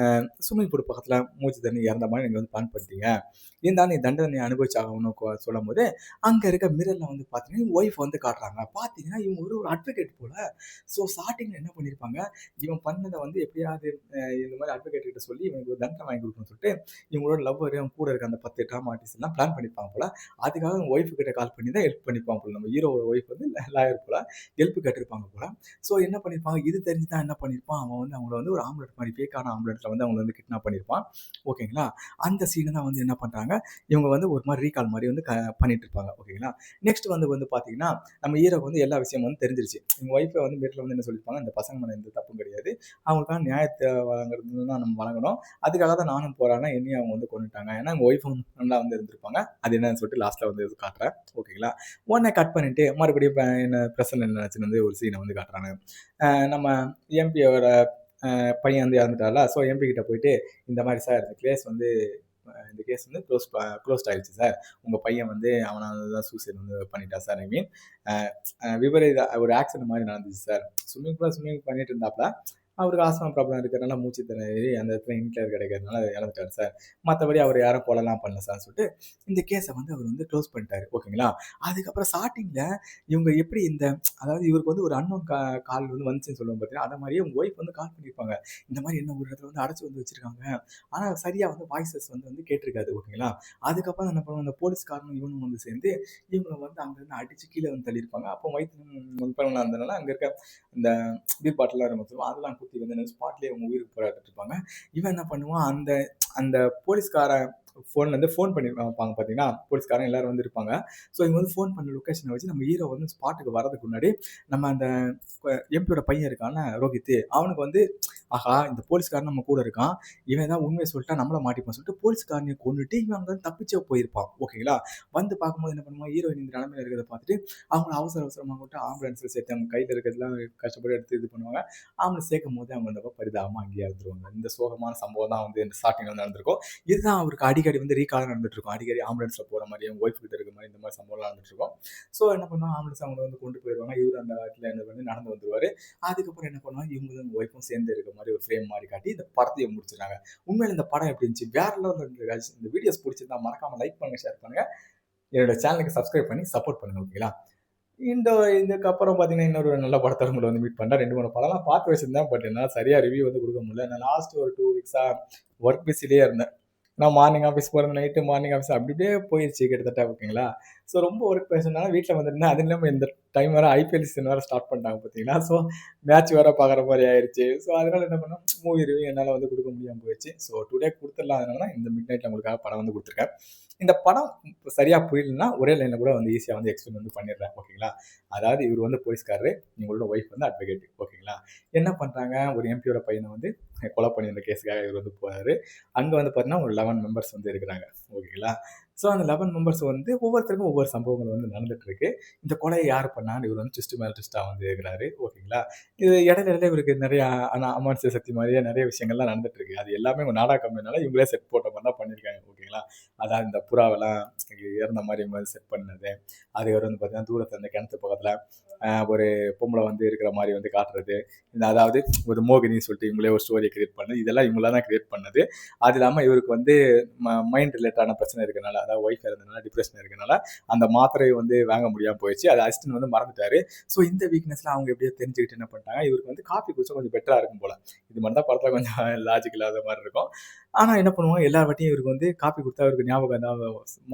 ஸ்விம்மிங் பூல் பக்கத்துல மூச்சு தண்ணி இறந்த மாதிரி நீங்க வந்து பிளான் பண்ணிட்டீங்க. இருந்தாலும் நீ தண்டனை அனுபவிச்சாகணும்னு சொல்லும்போது, அங்க இருக்க மிரர்ல வந்து பார்த்தீங்கன்னா, ஒய்ஃப் வந்து காட்டுறாங்க. பார்த்தீங்கன்னா, இவங்க ஒரு அட்வொகேட் போல. ஸோ ஸ்டார்ட்டிங்ல என்ன பண்ணியிருப்பாங்க, இவன் பண்ணத வந்து எப்படியாவது இந்த மாதிரி அட்வொகேட் கிட்ட சொல்லி இவனுக்கு ஒரு தண்டனை வாங்கி கொடுக்கணும்னு சொல்லிட்டு, இவங்களோட லவ்வர் அவன் கூட இருக்க அந்த 10 ட்ராமா ஆர்டிஸ்ட் எல்லாம் பிளான் பண்ணியிருப்பாங்க போல. அதுக்காக அவங்க ஒய்ஃப் கிட்ட கால் பண்ணி தான் ஹெல்ப் பண்ணியிருப்பாங்க போல. நம்ம ஹீரோவோட ஒய்ஃப் வந்து லாயர் போல. ஹெல்ப் கேட்டிருப்பாங்க போல. ஸோ என்ன பண்ணியிருப்பாங்க, இது தெரிஞ்சு தான் என்ன பண்ணியிருப்பான், அவன் வந்து அவங்கள வந்து ஒரு ஆம்புலன்ஸ் மாதிரி ஃபேக்கான ஆம்புலன்ஸ்ல வந்து அவங்கள வந்து கிட்னாப் பண்ணியிருப்பான். ஓகேங்களா? அந்த சீன தான் வந்து என்ன பண்றாங்க, இவங்க வந்து ஒரு மாரி ரீகால் மாரி வந்து பண்ணிட்டு இருப்பாங்க. ஓகேங்களா? நெக்ஸ்ட் வந்து வந்து பார்த்தீங்கன்னா, நம்ம ஹீரோக்கு வந்து எல்லா விஷயமும் வந்து தெரிஞ்சிருச்சு. இவங்க ஒய்ஃப வந்து மிரட்ல வந்து என்ன சொல்லியிருப்பாங்க, இந்த பசங்க மேல எந்த தப்பும் கிடையாது. அவங்களுக்கான நியாயத்த வழங்குறது தான் நம்ம வழங்கணும். அதுக்காக தான் நானும் போராடினேன். என்னையும் அவங்க வந்து கொன்னுட்டாங்க. ஏன்னா, எங்க ஒய்ஃப் வந்து நல்லா வந்து இருந்திருப்பாங்க. அது என்னன்னு சொல்லிட்டு லாஸ்ட்ல வந்து காட்டுறேன். ஓகேங்களா? உடனே கட் பண்ணிட்டு மறுபடியும் என்ன பிரசன்ட் என்ன ஆச்சுன்னு வந்து ஒரு சீன வந்து காட்டுறாங்க. நம்ம எம்பியோட பையன் வந்து இறந்துட்டார்ல. ஸோ எம்பி கிட்ட போயிட்டு இந்த மாரி சார் இந்த கேஸ் வந்து க்ளோஸ்ட் ஆயிடுச்சு சார். உங்க பையன் வந்து அவனால தான் சூசைட் வந்து பண்ணிட்டான் சார். ஐ மீன் அ அ விபரீத ஒரு ஆக்சிடென்ட் மாரி நடந்துச்சு சார். ஸ்விம்மிங் பண்ணிட்டு இருந்தாப்ல. அவருக்கு ஆஸ்துமா ப்ராப்ளம் இருக்கிறனால மூச்சு திணறி அந்த இடத்துல இன்ஹேலர் கிடைக்கிறதுனால இறந்துட்டாரு சார். மத்தபடி அவர் யாரும் கொலைலாம் பண்ணல சார்ன்னு சொல்லிட்டு, இந்த கேஸ வந்து அவர் வந்து க்ளோஸ் பண்ணிட்டாரு. ஓகேங்களா? அதுக்கப்புறம் ஸ்டார்ட்டிங்ல இவங்க எப்படி அதாவது இவருக்கு வந்து ஒரு அன்னோன் கால் வந்து வந்துச்சுன்னு சொல்லுவோம் பார்த்தீங்களா, அந்த மாரியே உங்க ஒய்ஃப் வந்து கால் பண்ணியிருப்பாங்க. இந்த மாரி என்ன ஒரு இடத்துல வந்து அடைச்சு வந்து வச்சிருக்காங்க. ஆனா சரியா வந்து வாய்ஸஸ் வந்து வந்து கேட்டிருக்காது. ஓகேங்களா? அதுக்கப்புறம் என்ன பண்ணுவாங்க, அந்த போலீஸ்காரனும் இவனும் வந்து சேர்ந்து இவங்கள வந்து அங்கருந்து அடிச்சு கீழ வந்து தள்ளியிருப்பாங்க. அப்போ வயித்துல முன்பணம் இருந்தனால அங்க இருக்க இந்த பீர் பாட்டில்லாம் நம்ம சொல்லுவோம். அதெல்லாம் குத்தி வந்து ஸ்பாட்லயே அவங்க உயிருக்கு போராடிட்டு இருப்பாங்க. இவன் என்ன பண்ணுவான், அந்த அந்த போலீஸ்காரன் ஃபோன்லேருந்து ஃபோன் பண்ணியிருப்பாங்க பார்த்தீங்கன்னா, போலீஸ்காரன் எல்லாரும் வந்து இருப்பாங்க. ஸோ இவங்க வந்து ஃபோன் பண்ண லொக்கேஷன வச்சு நம்ம ஹீரோ வந்து ஸ்பாட்டுக்கு வரதுக்கு முன்னாடி, நம்ம அந்த எம்பியோட பையன் இருக்கான்ல ரோஹித்து, அவனுக்கு வந்து ஆஹா! இந்த போலீஸ்காரன் நம்ம கூட இருக்கான். இவன் தான் உண்மைய சொல்லிட்டா நம்மள மாட்டிப்பான்னு சொல்லிட்டு போலீஸ்காரனைய கொன்னுட்டு இவன் அங்கருந்து தப்பிச்சே போயிருப்பான். ஓகேங்களா? வந்து பார்க்கும்போது என்ன பண்ணுவான், ஹீரோயின் இந்த நிலைமையில இருக்கிறத பார்த்துட்டு, அவங்கள அவசர அவசரமா கூப்ட்டு ஆம்புலன்ஸ்ல சேர்த்து அவங்க கையில இருக்கிறதெல்லாம் கஷ்டப்பட்டு எடுத்து இது பண்ணுவாங்க. ஆம்புலன்ஸ் சேர்க்கும்போது அவங்க அந்த பரிதாபமா அங்கேயே இறந்துருவாங்க. இந்த சோகமான சம்பவம் தான் வந்து இந்த ஸ்டார்ட்டிங்ல வந்து நடந்திருக்கும். இதுதான் அவருக்கு அடிக்கடி வந்து ரீகாலா நடந்துட்டு இருக்கும். அடிக்கடி ஆம்புலன்ஸ்ல போற மாரி, அவங்க ஒய்ஃப் கிட்ட இருக்க மாரி இந்த மாரி சம்பவம்லாம் நடந்துட்டு இருக்கும். ஸோ என்ன பண்ணுவான், ஆம்புலன்ஸ் அவங்கள வந்து கொண்டு போயிருவாங்க. இவரு அந்த இடத்துல என்ன பண்ணி நடந்து வந்துருவாரு. அதுக்கப்புறம் என்ன பண்ணுவாங்க, இவங்களும் ஒய்ஃபும் சேர்ந்து இருக்க மாரி ஒரு ஃப்ரேம் மாரி காட்டி இந்த படத்தையே முடிச்சுடுறாங்க. உண்மையில இந்த படம் எப்படி இருந்துச்சு? வேற லெவல்ல இருந்தது guys. இந்த வீடியோஸ் புடிச்சிருந்தா மறக்காம லைக் பண்ணுங்க, ஷேர் பண்ணுங்க. என்னோட சேனலுக்கு சப்ஸ்கிரைப் பண்ணி சப்போர்ட் பண்ணுங்க. ஓகேங்களா? இந்த இதுக்கப்புறம் பார்த்தீங்கன்னா, இன்னொரு நல்ல படத்தோட உங்கள வந்து மீட் பண்றேன். 2, 3 படம்லாம் பார்த்து வச்சிருந்தேன். பட் என்னால சரியா ரிவ்யூ வந்து குடுக்க முடியல. நான் லாஸ்ட் ஒரு 2 வீக்ஸா ஒர்க் பிஸிலயே இருந்தேன். நான் மார்னிங் ஆஃபீஸ் போகிறது, நைட்டு மார்னிங் ஆஃபீஸ் அப்படி இப்படியே போயிடுச்சு கிட்டத்தட்ட. ஓகேங்களா. ஸோ ரொம்ப ஒர்க் ப்ரெஷர்னால வீட்டில் வந்துருந்தேன். அது இல்லாமல் இந்த டைம் வேறு ஐபிஎல் சீசன் வேறு ஸ்டார்ட் பண்ணிட்டாங்க பார்த்தீங்களா. ஸோ மேட்ச் வேறு பார்க்குற மாதிரி ஆயிடுச்சு. ஸோ அதனால என்ன பண்ணோம், மூவி ரிவ்யூ என்னால் வந்து கொடுக்க முடியாமல் போயிடுச்சு. ஸோ டுடே கொடுத்துடலாம், அதனால தான் இந்த மிட் நைட்டில் உங்களுக்காக படம் வந்து கொடுத்துருக்கேன். இந்த படம் சரியாக புரியலன்னா ஒரே லைனில் கூட வந்து ஈஸியாக வந்து எக்ஸ்பிளைன் வந்து பண்ணிடுறேன். ஓகேங்களா. அதாவது இவர் வந்து போலீஸ்காரரு, இவங்களோட ஒய்ஃப் வந்து அட்வொகேட். ஓகேங்களா. என்ன பண்ணுறாங்க, ஒரு எம்பியோட பையனை வந்து கொலை பண்ணியிருந்த கேஸுக்காக இவர் வந்து போகிறாரு. அங்கே வந்து பார்த்தீங்கன்னா ஒரு 11 மெம்பர்ஸ் வந்து இருக்கிறாங்க. ஓகேங்களா. ஸோ அந்த 11 மெம்பர்ஸ் வந்து ஒவ்வொருத்தருக்கும் ஒவ்வொரு சம்பவங்கள் வந்து நடந்துட்டு இருக்கு. இந்த கொலையை யார் பண்ணான்னு இவர் வந்து ட்விஸ்ட் மேல ட்விஸ்ட்டாக வந்து இருக்கிறாரு. ஓகேங்களா. இது இடையில இடையில இவருக்கு நிறைய அமானுஷ்ய சக்தி மாதிரியே நிறைய விஷயங்கள்லாம் நடந்துட்டு இருக்கு. அது எல்லாமே ஒரு நாடக கம்பெனினால இவங்களே செட் போட்ட மாதிரி தான் பண்ணியிருக்காங்க. ஓகேங்களா. அதாவது இந்த புறாவெல்லாம் இறந்த மாதிரி செட் பண்ணது, அதுக்கப்புறம் வந்து பார்த்தீங்கன்னா தூரத்தில் அந்த கிணத்து பக்கத்தில் ஒரு பொம்பளை வந்து இருக்கிற மாதிரி வந்து காட்டுறது, இந்த அதாவது ஒரு மோகினி சொல்லிட்டு இவங்களே ஒரு ஸ்டோரியை கிரியேட் பண்ணது, இதெல்லாம் இவங்களா தான் கிரியேட் பண்ணது. அது இல்லாமல் இவருக்கு வந்து மைண்ட் ரிலேட்டடான பிரச்சனை இருக்கனால, அதாவது ஒய்ஃப் இறந்தனால டிப்ரெஷன் இருக்கனால அந்த மாத்திரையை வந்து வாங்க முடியாமல் போயிடுச்சு. அது அசிஸ்டன்ட் வந்து மறந்துட்டாரு. ஸோ இந்த வீக்னஸ்ல அவங்க எப்படியோ தெரிஞ்சுக்கிட்டு என்ன பண்ணிட்டாங்க, இவருக்கு வந்து காஃபி குடிச்சா கொஞ்சம் பெட்டரா இருக்கும் போல. இது மாதிரி தான் படத்தில் கொஞ்சம் லாஜிக் இல்லாத மாதிரி இருக்கும். ஆனால் என்ன பண்ணுவாங்க, எல்லா வாட்டியும் இவருக்கு வந்து காஃபி கொடுத்தா அவருக்கு ஞாபகம் தான்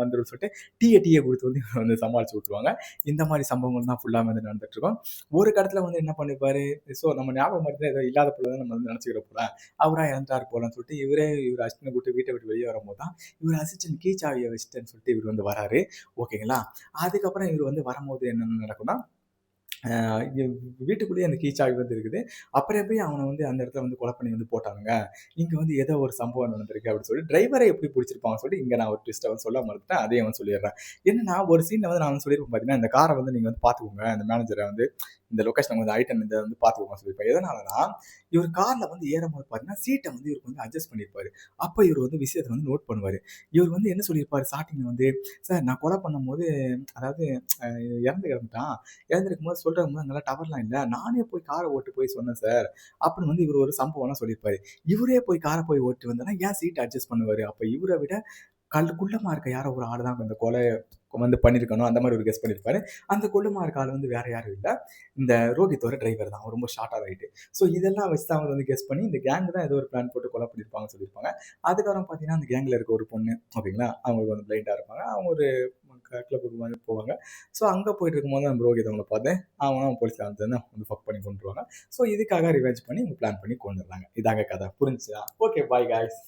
வந்துடும் சொல்லிட்டு டீயை கொடுத்து வந்து இவரை வந்து சமாளிச்சு விட்டுருவாங்க. இந்த மாதிரி சம்பவங்கள் தான் ஃபுல்லாக வந்து நடந்துட்டு இருக்கும். ஒரு கடத்துல வந்து என்ன பண்ணிப்பாரு, ஸோ நம்ம ஞாபகம் மருந்து ஏதோ இல்லாத போல தான் நம்ம வந்து நினச்சிக்கிற போல, அவராக இறந்துட்டார் போலன்னு சொல்லிட்டு இவர் அசிஸ்டன்ட் கூப்பிட்டு வீட்டை விட்டு வெளியே வரும்போது தான் இவர் அசிஸ்டன்ட் கீ சாவியை வச்சுட்டேன்னு சொல்லிட்டு இவர் வந்து வராரு. ஓகேங்களா. அதுக்கப்புறம் இவர் வந்து வரும்போது என்னென்ன நடக்கும்னா, வீட்டுக்குள்ளேயே அந்த கீச்சாவி வந்து இருக்குது. அப்புறம் எப்படி அவனை வந்து அந்த இடத்துல வந்து கொலை பண்ணி வந்து போட்டானுங்க, இங்கே வந்து ஏதோ ஒரு சம்பவம் நடந்திருக்கு அப்படின்னு சொல்லி டிரைவரை எப்படி பிடிச்சிருப்பாங்க சொல்லி இங்கே நான் ஒரு ட்விஸ்ட்டை வந்து சொல்ல மறுத்துட்டேன். அதையும் வந்து சொல்லிடுறேன். என்னன்னா ஒரு சீனில் வந்து நான் வந்து சொல்லியிருப்பேன் பார்த்தீங்கன்னா, இந்த காரை வந்து நீங்கள் வந்து பார்த்துக்கோங்க, இந்த மேனேஜரை வந்து இந்த லொக்கேஷன் வந்து ஐட்டம் இதை வந்து பார்த்துக்கோங்க சொல்லியிருப்பேன். எதனாலனா இவர் காரில் வந்து ஏறும்போது பார்த்தீங்கன்னா சீட்டை வந்து இவருக்கு வந்து அட்ஜஸ்ட் பண்ணியிருப்பாரு. அப்போ இவர் வந்து விஷயத்தை வந்து நோட் பண்ணுவார். இவர் வந்து என்ன சொல்லியிருப்பாரு ஸ்டார்டிங்கில் வந்து, சார் நான் கொலை பண்ணும்போது அதாவது இறந்து கிடந்துட்டான், இறந்துருக்கும் போது சொல்கிறவங்க நல்லா டவர்லாம் இல்லை, நானே போய் காரை ஓட்டு போய் சொன்னேன் சார் அப்படின்னு வந்து இவர் ஒரு சம்பவம்லாம் சொல்லியிருப்பாரு. இவரே போய் காரை போய் ஓட்டு வந்தோன்னா ஏன் சீட் அட்ஜஸ்ட் பண்ணுவார்? அப்போ இவரை விட குள்ளமா இருக்க யாரோ ஒரு ஆள் தான் இந்த கொலை வந்து பண்ணியிருக்கணும், அந்த மாதிரி ஒரு கெஸ் பண்ணியிருப்பாரு. அந்த குள்ளமா இருக்க ஆள் வந்து வேற யாரும் இல்லை, இந்த ரோஹித்தோட டிரைவர் தான். ரொம்ப ஷார்ட்டாக ரைட்டு. ஸோ இதெல்லாம் வச்சு தான் அவங்க வந்து கெஸ் பண்ணி இந்த கேங் தான் ஏதோ ஒரு பிளான் போட்டு கொலை பண்ணியிருப்பாங்கன்னு சொல்லியிருப்பாங்க. அதுக்கப்புறம் பார்த்தீங்கன்னா அந்த கேங்கில் இருக்க ஒரு பொண்ணு, ஓகேங்களா, அவங்களுக்கு வந்து பிளைண்டாக இருப்பாங்க. அவங்க ஒரு கிளப்புக்கு மாதிரி போவாங்க. ஸோ அங்கே போயிட்டு இருக்கும்போது நம்ம ரோஹித் அவங்கள பார்த்து அவன் போலீஸில் வந்து ஃபக் பண்ணி கொண்டுருவாங்க. ஸோ இதுக்காக ரிவெஞ்ச் பண்ணி இவங்க பிளான் பண்ணி கொண்டுடுறாங்க. இதாங்க கதை. புரிஞ்சுச்சா? Okay, bye guys.